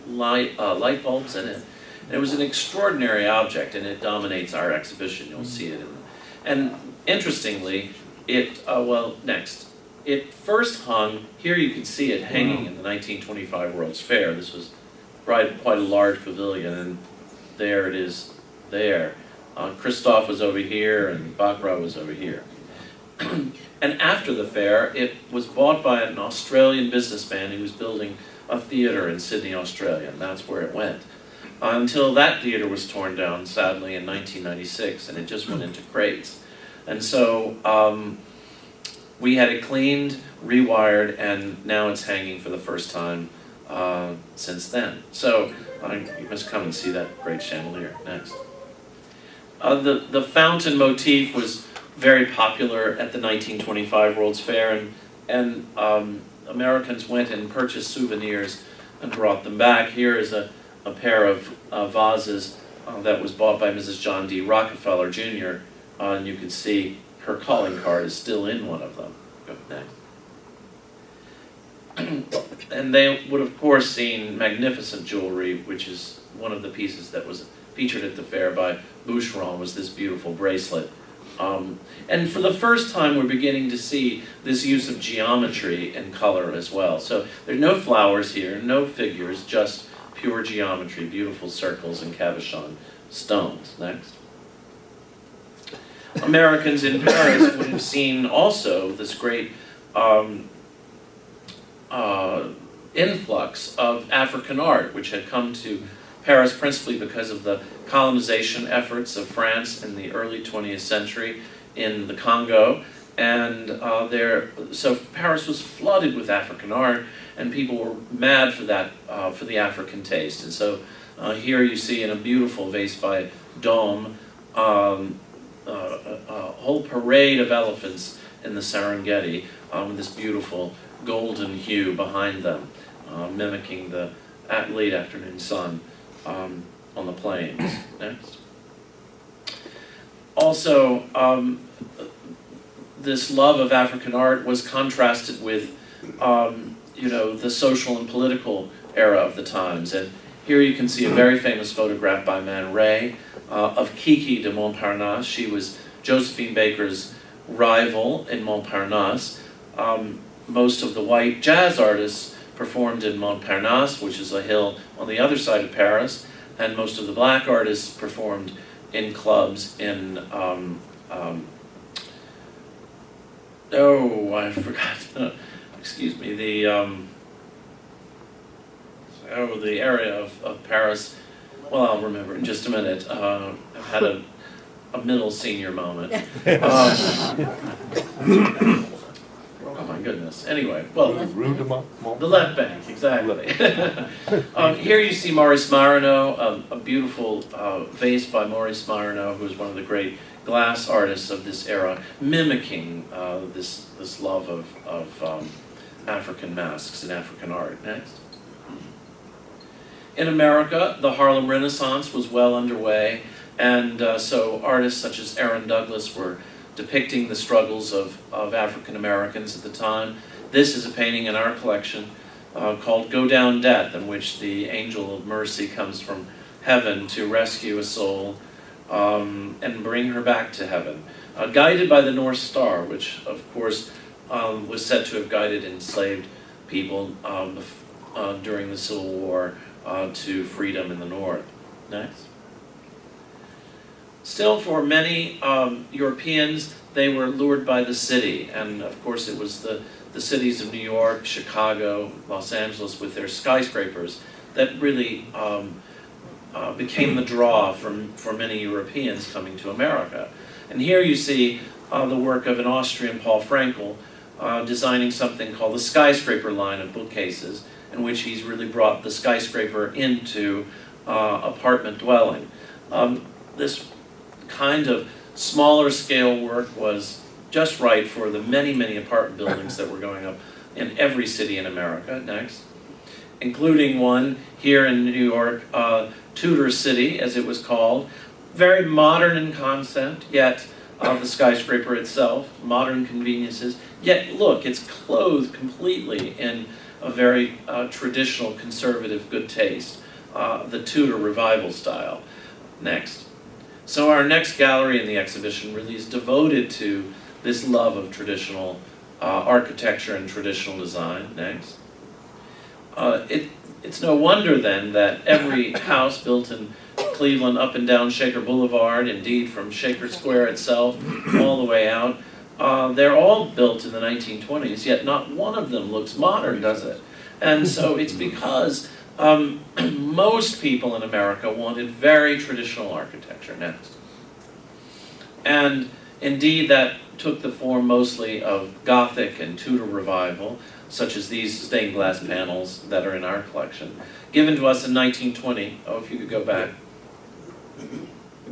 light bulbs in it. And it was an extraordinary object, and it dominates our exhibition. You'll see it. And interestingly, next. It first hung, here you can see it hanging in the 1925 World's Fair. This was quite a large pavilion, and there it is there. Christophe was over here, and Baccarat was over here. And after the fair, it was bought by an Australian businessman who was building a theater in Sydney, Australia, and that's where it went. Until that theater was torn down, sadly, in 1996, and it just went into crates. And so we had it cleaned, rewired, and now it's hanging for the first time since then. So you must come and see that great chandelier. Next. The fountain motif was very popular at the 1925 World's Fair, and Americans went and purchased souvenirs and brought them back. Here is a pair of vases that was bought by Mrs. John D. Rockefeller Jr., and you can see her calling card is still in one of them. Go next. And they would, of course, seen magnificent jewelry, which is one of the pieces that was featured at the fair by Boucheron, was this beautiful bracelet. And for the first time, we're beginning to see this use of geometry and color as well. So there's no flowers here, no figures, just pure geometry, beautiful circles and cabochon stones. Next. Americans in Paris would have seen also this great influx of African art, which had come to Paris principally because of the colonization efforts of France in the early 20th century in the Congo. And so Paris was flooded with African art, and people were mad for that, for the African taste. And so here you see in a beautiful vase by Dôme, a whole parade of elephants in the Serengeti with this beautiful golden hue behind them, mimicking the late afternoon sun on the plains. Next. Also, this love of African art was contrasted with, the social and political era of the times. And here you can see a very famous photograph by Man Ray of Kiki de Montparnasse. She was Josephine Baker's rival in Montparnasse. Most of the white jazz artists performed in Montparnasse, which is a hill on the other side of Paris, and most of the black artists performed in clubs in, I forgot, excuse me, the area of Paris, well, I'll remember in just a minute. I've had a middle senior moment. Oh my goodness. Anyway, well, the left bank, exactly. Here you see Maurice Marino, a beautiful vase by Maurice Marino, who is one of the great glass artists of this era, mimicking this love of African masks and African art. Next. In America, the Harlem Renaissance was well underway, and so artists such as Aaron Douglas were depicting the struggles of African Americans at the time. This is a painting in our collection called Go Down Death, in which the angel of mercy comes from heaven to rescue a soul and bring her back to heaven, guided by the North Star, which of course was said to have guided enslaved people during the Civil War to freedom in the North. Next. Still, for many Europeans, they were lured by the city, and of course it was the cities of New York, Chicago, Los Angeles with their skyscrapers that really became the draw for many Europeans coming to America. And here you see the work of an Austrian, Paul Frankel, designing something called the skyscraper line of bookcases, in which he's really brought the skyscraper into apartment dwelling. This kind of smaller scale work was just right for the many, many apartment buildings that were going up in every city in America. Next. Including one here in New York, Tudor City, as it was called. Very modern in concept, yet the skyscraper itself, modern conveniences. Yet, look, it's clothed completely in a very traditional, conservative, good taste. The Tudor Revival style. Next. So our next gallery in the exhibition really is devoted to this love of traditional architecture and traditional design. Next. It's no wonder then that every house built in Cleveland up and down Shaker Boulevard, indeed from Shaker Square itself all the way out, they're all built in the 1920s, yet not one of them looks modern, does it? And so it's because most people in America wanted very traditional architecture next. And indeed, that took the form mostly of Gothic and Tudor revival, such as these stained glass panels that are in our collection, given to us in 1920. Oh, if you could go back.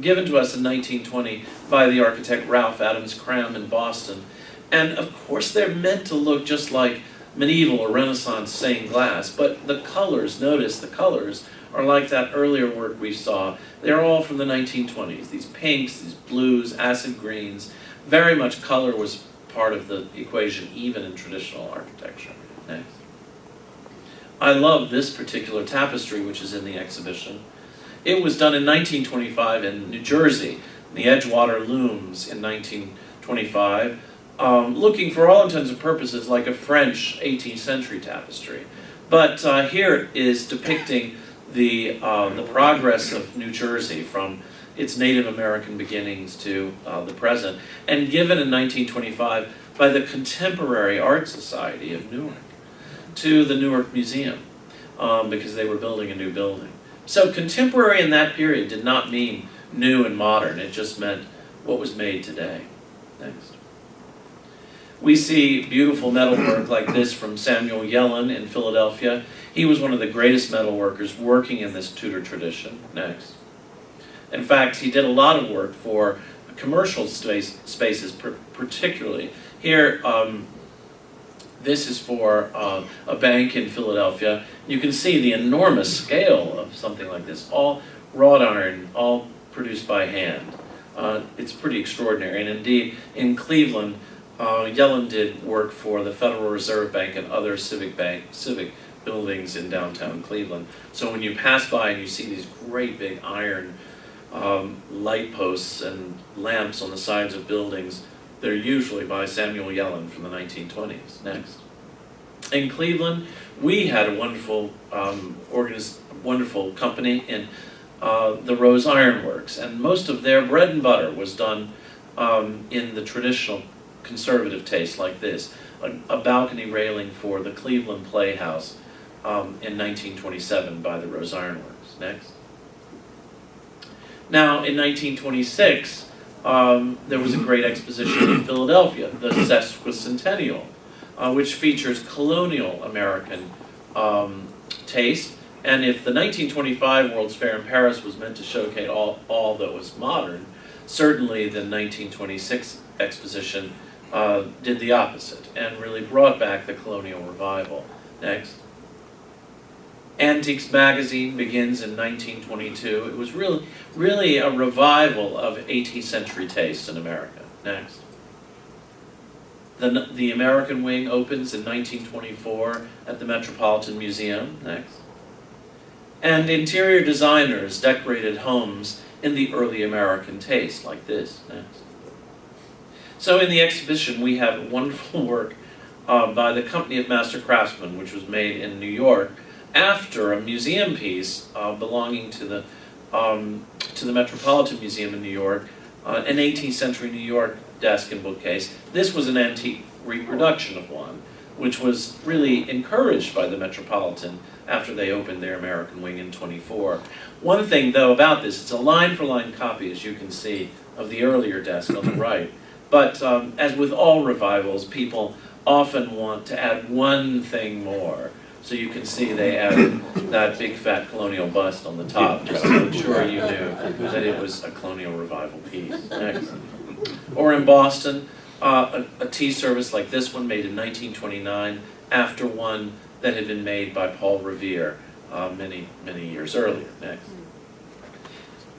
Given to us in 1920 by the architect Ralph Adams Cram in Boston. And of course, they're meant to look just like medieval or Renaissance stained glass, but the colors, notice the colors, are like that earlier work we saw. They're all from the 1920s. These pinks, these blues, acid greens. Very much color was part of the equation, even in traditional architecture. Next. I love this particular tapestry, which is in the exhibition. It was done in 1925 in New Jersey, the Edgewater Looms in 1925, looking for all intents and purposes like a French 18th century tapestry. But here it is depicting the progress of New Jersey from its Native American beginnings to the present, and given in 1925 by the Contemporary Art Society of Newark to the Newark Museum, because they were building a new building. So contemporary in that period did not mean new and modern, it just meant what was made today. Next. We see beautiful metalwork like this from Samuel Yellen in Philadelphia. He was one of the greatest metalworkers working in this Tudor tradition. Next. In fact, he did a lot of work for commercial spaces, particularly. Here, this is for a bank in Philadelphia. You can see the enormous scale of something like this, all wrought iron, all produced by hand. It's pretty extraordinary. And indeed, in Cleveland, Yellen did work for the Federal Reserve Bank and other civic buildings in downtown Cleveland. So when you pass by and you see these great big iron light posts and lamps on the sides of buildings, they're usually by Samuel Yellen from the 1920s. Next. In Cleveland, we had a wonderful wonderful company in the Rose Iron Works, and most of their bread and butter was done in the traditional conservative taste like this, a balcony railing for the Cleveland Playhouse in 1927 by the Rose Iron Works. Next. Now, in 1926, there was a great exposition in Philadelphia, the Sesquicentennial, which features colonial American taste. And if the 1925 World's Fair in Paris was meant to showcase all that was modern, certainly the 1926 exposition did the opposite and really brought back the colonial revival. Next. Antiques Magazine begins in 1922. It was really a revival of 18th century taste in America. Next. The American Wing opens in 1924 at the Metropolitan Museum. Next. And interior designers decorated homes in the early American taste, like this. Next. So in the exhibition, we have wonderful work by the Company of Master Craftsmen, which was made in New York after a museum piece belonging to the Metropolitan Museum in New York, an 18th century New York desk and bookcase. This was an antique reproduction of one, which was really encouraged by the Metropolitan after they opened their American Wing in 24. One thing, though, about this, it's a line-for-line copy, as you can see, of the earlier desk on the right. But as with all revivals, people often want to add one thing more. So you can see they added that big fat colonial bust on the top, just to make sure you knew that it was a colonial revival piece. Next. Or in Boston, a tea service like this one made in 1929 after one that had been made by Paul Revere many years earlier. Next.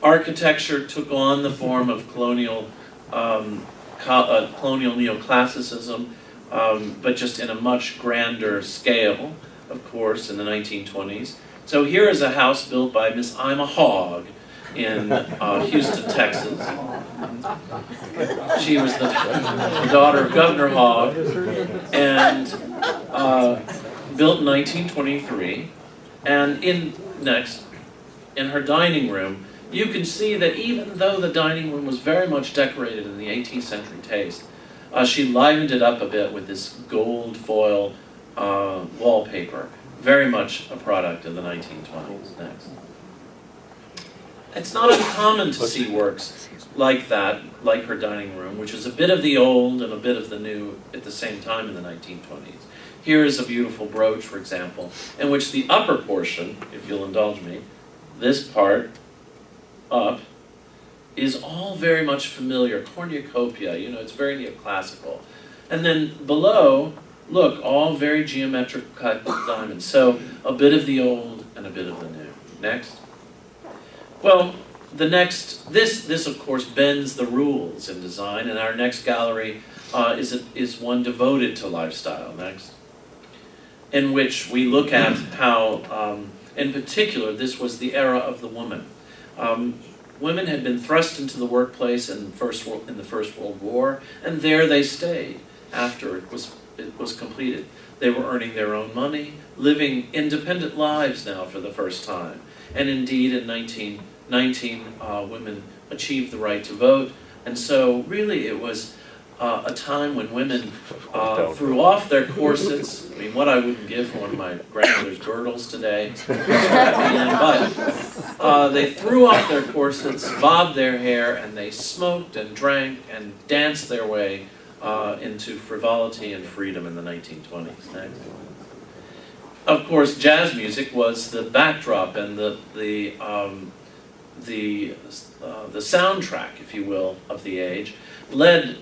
Architecture took on the form of colonial neoclassicism, but just in a much grander scale, of course, in the 1920s. So here is a house built by Miss Ima Hogg in Houston, Texas. She was the daughter of Governor Hogg, and built in 1923. And in her dining room, you can see that even though the dining room was very much decorated in the 18th century taste, she livened it up a bit with this gold foil wallpaper very much a product of the 1920s. Next. It's not uncommon to see works like that, like her dining room, which is a bit of the old and a bit of the new at the same time in the 1920s. Here is a beautiful brooch, for example, in which the upper portion, if you'll indulge me, this part up, is all very much familiar, cornucopia, you know, it's very neoclassical. And then below, look, all very geometric cut diamonds. So a bit of the old and a bit of the new. Next. Well, this of course bends the rules in design, and our next gallery is one devoted to lifestyle. Next. In which we look at how, in particular, this was the era of the woman. Women had been thrust into the workplace in the First World War, and there they stayed after it was completed. They were earning their own money, living independent lives now for the first time. And indeed, in 1919, women achieved the right to vote, and so really it was a time when women threw off their corsets. I mean, what I wouldn't give for one of my grandmother's girdles today. But they threw off their corsets, bobbed their hair, and they smoked and drank and danced their way into frivolity and freedom in the 1920s. Next. Of course, jazz music was the backdrop and the soundtrack, if you will, of the age, led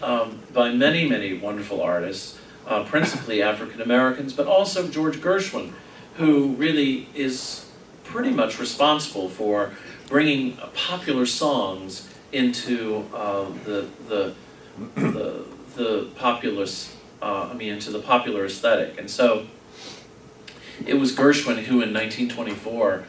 by many, many wonderful artists, principally African Americans, but also George Gershwin, who really is pretty much responsible for bringing popular songs into the populist, into the popular aesthetic. And so it was Gershwin who in 1924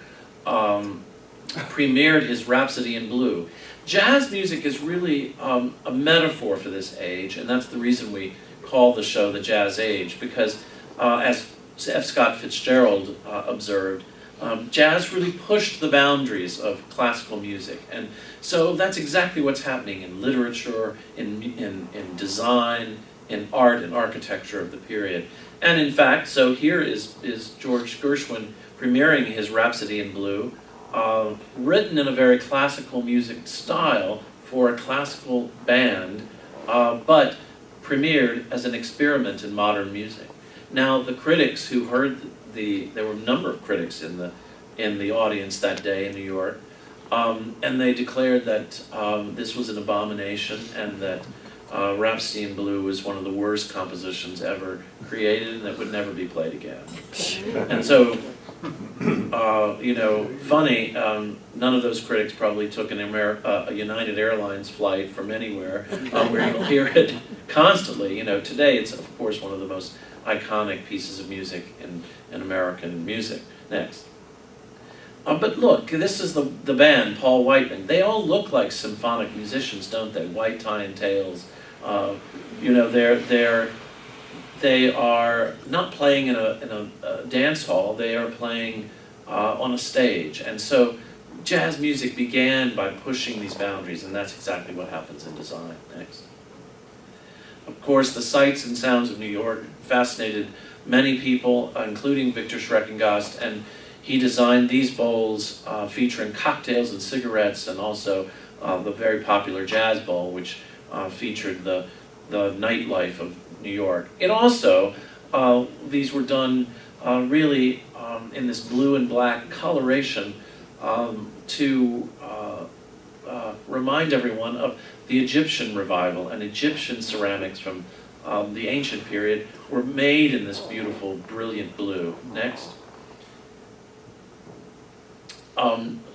premiered his Rhapsody in Blue. Jazz music is really a metaphor for this age, and that's the reason we call the show The Jazz Age, because as F. Scott Fitzgerald observed, jazz really pushed the boundaries of classical music. And so that's exactly what's happening in literature, in design, in art and architecture of the period. And in fact, so here is George Gershwin premiering his Rhapsody in Blue, written in a very classical music style for a classical band, but premiered as an experiment in modern music. Now, the critics who heard there were a number of critics in the audience that day in New York, and they declared that this was an abomination and that Rhapsody in Blue was one of the worst compositions ever created and that would never be played again. And so, funny, none of those critics probably took a United Airlines flight from anywhere where you'll hear it constantly. Today it's of course one of the most iconic pieces of music in American music. Next. But look, this is the band, Paul Whiteman. They all look like symphonic musicians, don't they? White tie and tails. They are not playing in a dance hall. They are playing on a stage. And so jazz music began by pushing these boundaries, and that's exactly what happens in design. Next. Of course, the sights and sounds of New York fascinated many people, including Victor Schreckengast, and he designed these bowls featuring cocktails and cigarettes, and also the very popular Jazz Bowl, which featured the nightlife of New York. It also, these were done really in this blue and black coloration to remind everyone of the Egyptian revival, and Egyptian ceramics from the ancient period were made in this beautiful, brilliant blue. Next.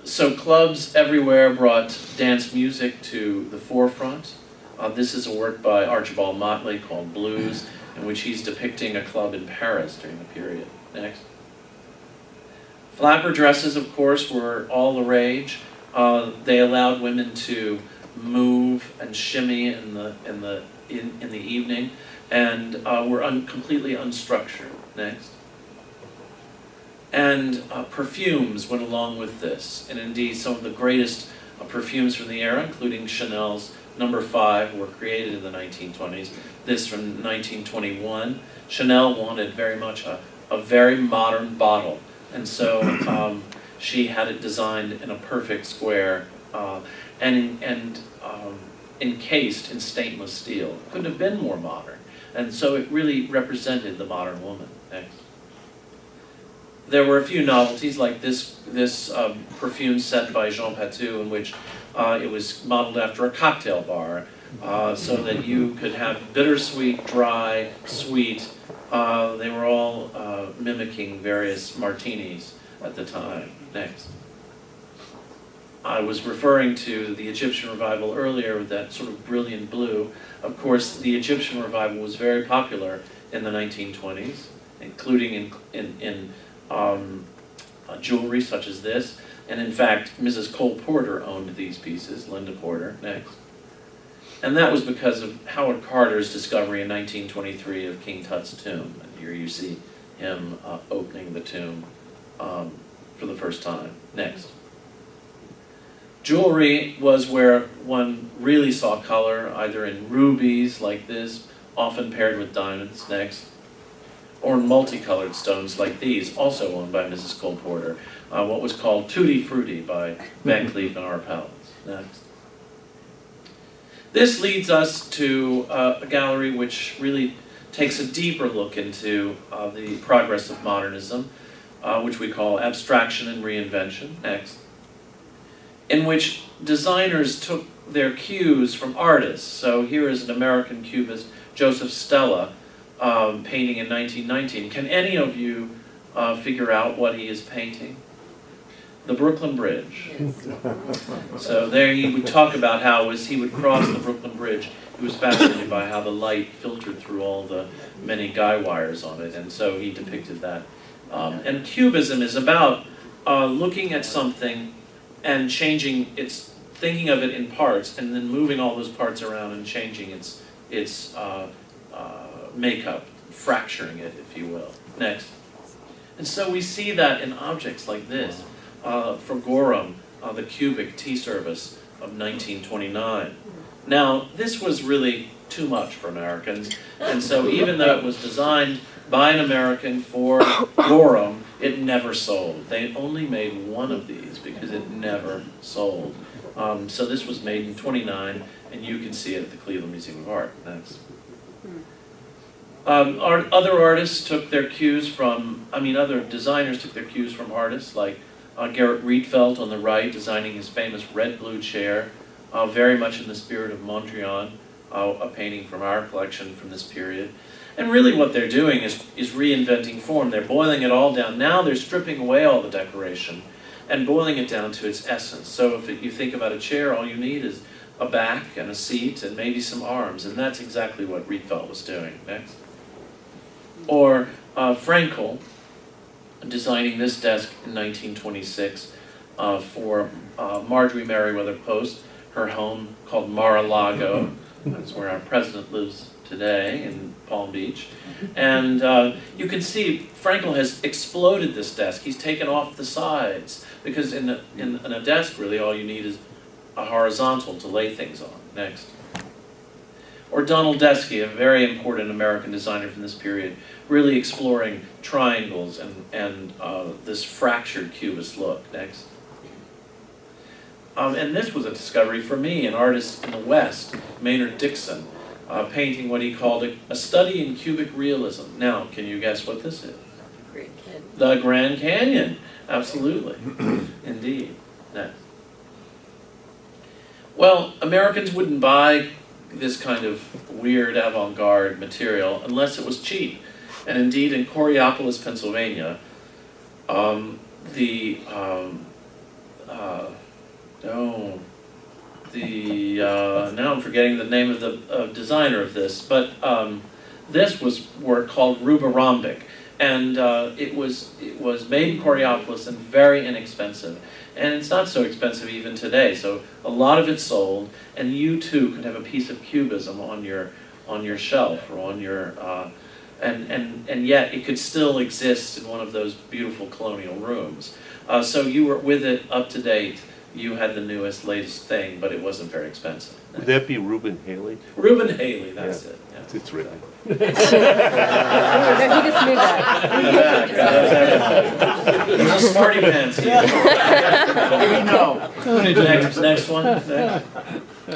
So clubs everywhere brought dance music to the forefront. This is a work by Archibald Motley called Blues, in which he's depicting a club in Paris during the period. Next. Flapper dresses, of course, were all the rage. They allowed women to move and shimmy in the evening, and were completely unstructured. Next. And perfumes went along with this, and indeed some of the greatest perfumes from the era, including Chanel's No. 5, were created in the 1920s. This from 1921. Chanel wanted very much a a very modern bottle. And so she had it designed in a perfect square and encased in stainless steel. Couldn't have been more modern. And so it really represented the modern woman. Next. There were a few novelties like this perfume set by Jean Patou, in which it was modeled after a cocktail bar, so that you could have bittersweet, dry, sweet. They were all mimicking various martinis at the time. Next. I was referring to the Egyptian revival earlier with that sort of brilliant blue. Of course, the Egyptian revival was very popular in the 1920s, including in jewelry such as this. And in fact, Mrs. Cole Porter owned these pieces, Linda Porter. Next. And that was because of Howard Carter's discovery in 1923 of King Tut's tomb. And here you see him opening the tomb for the first time. Next. Jewelry was where one really saw color, either in rubies like this, often paired with diamonds. Next. Or in multicolored stones like these, also owned by Mrs. Cole Porter, what was called Tutti Frutti by Van Cleef and Arpels. Next. This leads us to a gallery which really takes a deeper look into the progress of modernism, which we call abstraction and reinvention. Next. In which designers took their cues from artists. So here is an American cubist, Joseph Stella, painting in 1919. Can any of you figure out what he is painting? The Brooklyn Bridge. So there he would talk about how as he would cross the Brooklyn Bridge, he was fascinated by how the light filtered through all the many guy wires on it, and so he depicted that. And Cubism is about looking at something and changing its, thinking of it in parts, and then moving all those parts around and changing its makeup, fracturing it, if you will. Next. And so we see that in objects like this. For Gorham, the cubic tea service of 1929. Now, this was really too much for Americans, and so even though it was designed by an American for Gorham, it never sold. They only made one of these because it never sold. So this was made in 29, and you can see it at the Cleveland Museum of Art. Next. Other artists took their cues from, other designers took their cues from artists like Gerrit Rietveld on the right, designing his famous red-blue chair, very much in the spirit of Mondrian, a painting from our collection from this period. And really what they're doing is reinventing form. They're boiling it all down. Now they're stripping away all the decoration and boiling it down to its essence. So if you think about a chair, all you need is a back and a seat and maybe some arms, and that's exactly what Rietveld was doing. Next. Or Frankel, designing this desk in 1926 for Marjorie Merriweather Post, her home called Mar-a-Lago. That's where our president lives today in Palm Beach. And you can see Frankel has exploded this desk. He's taken off the sides because in a desk, really, all you need is a horizontal to lay things on. Next. Or Donald Desky, a very important American designer from this period, really exploring triangles and this fractured cubist look. Next. And this was a discovery for me, an artist in the West, Maynard Dixon, painting what he called a study in cubic realism. Now, can you guess what this is? The Grand Canyon. Absolutely. Indeed. Next. Well, Americans wouldn't buy this kind of weird avant-garde material unless it was cheap. And indeed, in Coraopolis, Pennsylvania, now I'm forgetting the name of the designer of this, but this was work called Rubarombic, and it was made in Coraopolis and very inexpensive. And it's not so expensive even today, so a lot of it sold, and you too could have a piece of cubism on your shelf or on your and yet it could still exist in one of those beautiful colonial rooms. So you were with it up to date you had the newest, latest thing, but it wasn't very expensive. Would that be Reuben Haley? Reuben Haley, that's it. Yeah. It's written. He just knew that. He's a smarty pants. We know. Next one. Next.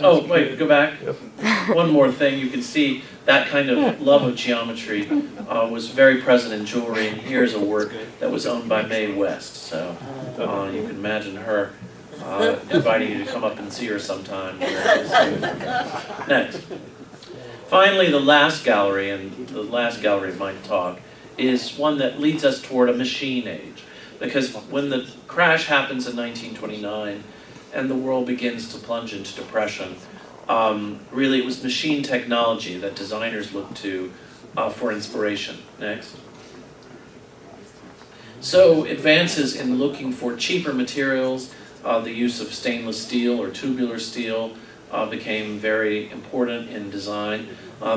Oh, wait, go back. One more thing. You can see that kind of love of geometry was very present in jewelry, and here's a work that was owned by Mae West. So you can imagine her inviting you to come up and see her sometime. Next. Finally, the last gallery, and the last gallery of my talk, is one that leads us toward a machine age. Because when the crash happens in 1929 and the world begins to plunge into depression, really it was machine technology that designers looked to for inspiration. Next. So advances in looking for cheaper materials, the use of stainless steel or tubular steel became very important in design.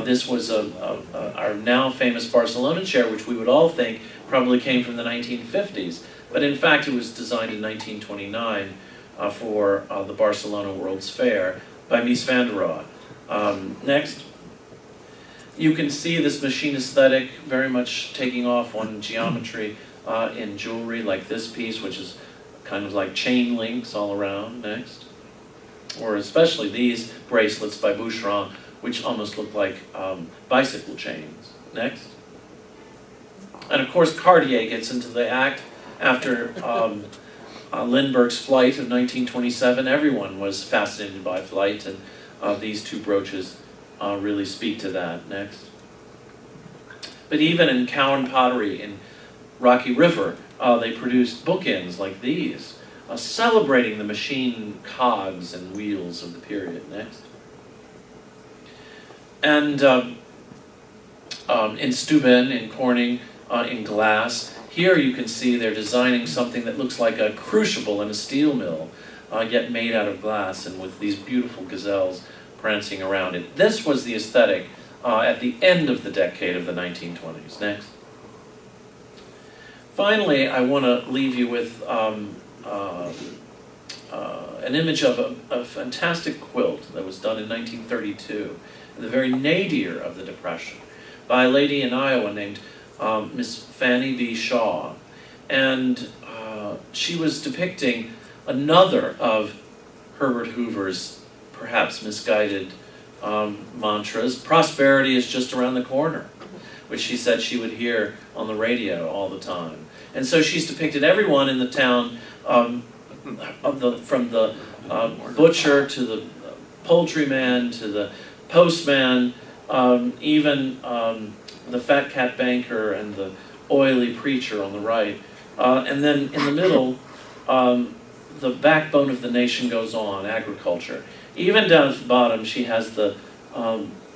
This was our now famous Barcelona chair, which we would all think probably came from the 1950s. But in fact, it was designed in 1929 for the Barcelona World's Fair by Mies van der Rohe. Next. You can see this machine aesthetic very much taking off on geometry in jewelry like this piece, which is kind of like chain links all around. Next. Or especially these bracelets by Boucheron, which almost look like bicycle chains. Next. And of course Cartier gets into the act after Lindbergh's flight of 1927. Everyone was fascinated by flight, and these two brooches really speak to that. Next. But even in Cowan Pottery in Rocky River, they produced bookends like these, celebrating the machine cogs and wheels of the period. Next. And in Steuben, in Corning, in glass, here you can see they're designing something that looks like a crucible in a steel mill, yet made out of glass and with these beautiful gazelles prancing around it. This was the aesthetic at the end of the decade of the 1920s. Next. Finally, I want to leave you with an image of a fantastic quilt that was done in 1932, in the very nadir of the Depression, by a lady in Iowa named Miss Fannie B. Shaw. And she was depicting another of Herbert Hoover's perhaps misguided mantras. Prosperity is just around the corner, which she said she would hear on the radio all the time. And so she's depicted everyone in the town, from the butcher to the poultryman to the postman, even the fat cat banker and the oily preacher on the right. And then in the middle, the backbone of the nation goes on, agriculture. Even down at the bottom, she has the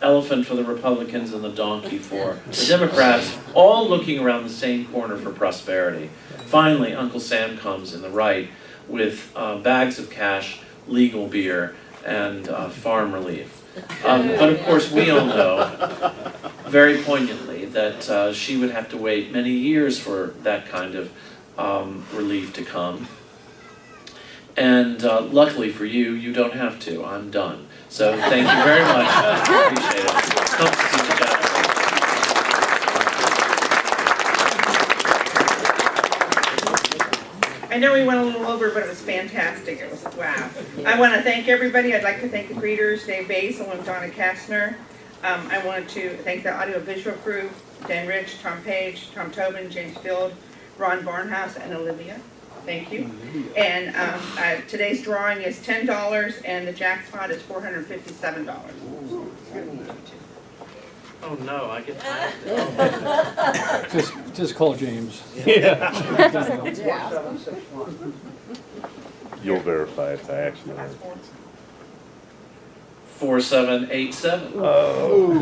elephant for the Republicans and the donkey for the Democrats, all looking around the same corner for prosperity. Finally, Uncle Sam comes in the right with bags of cash, legal beer, and farm relief. But of course, we all know very poignantly that she would have to wait many years for that kind of relief to come. And luckily for you, you don't have to. I'm done. So thank you very much. I appreciate it. Come to see the gallery. I know we went a little over, but it was fantastic. It was, wow. I want to thank everybody. I'd like to thank the greeters, Dave Bass, along with Donna Kastner. I wanted to thank the audiovisual crew, Dan Rich, Tom Page, Tom Tobin, James Field, Ron Barnhouse, and Olivia. Thank you. And today's drawing is $10, and the jackpot is $457. Oh no, I get tired. Just call James. You'll verify if I actually. 4787. Oh.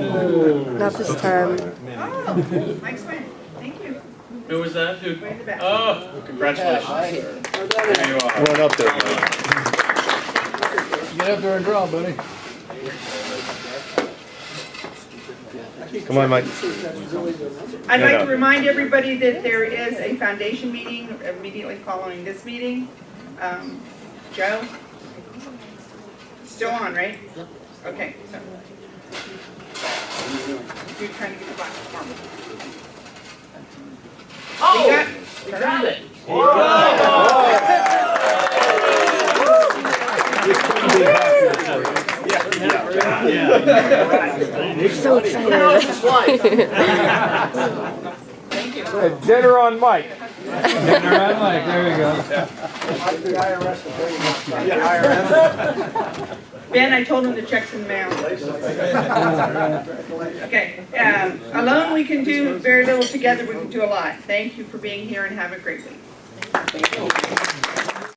Not this time. Oh, Mike Swain. Thank you. Who was that? Who? Way in the back. Oh, congratulations, sir. There you are. Run up there, man. Get up there and draw, buddy. Come on, Mike. I'd like to remind everybody that there is a foundation meeting immediately following this meeting. Joe? Still on, right? Okay. So. You're trying to get the box. Oh, we got it. We're so excited. Thank you. Dinner on Mike. Dinner on Mike, there we go. Ben, I told him the check's in the mail. Okay, alone we can do very little, together we can do a lot. Thank you for being here and have a great week.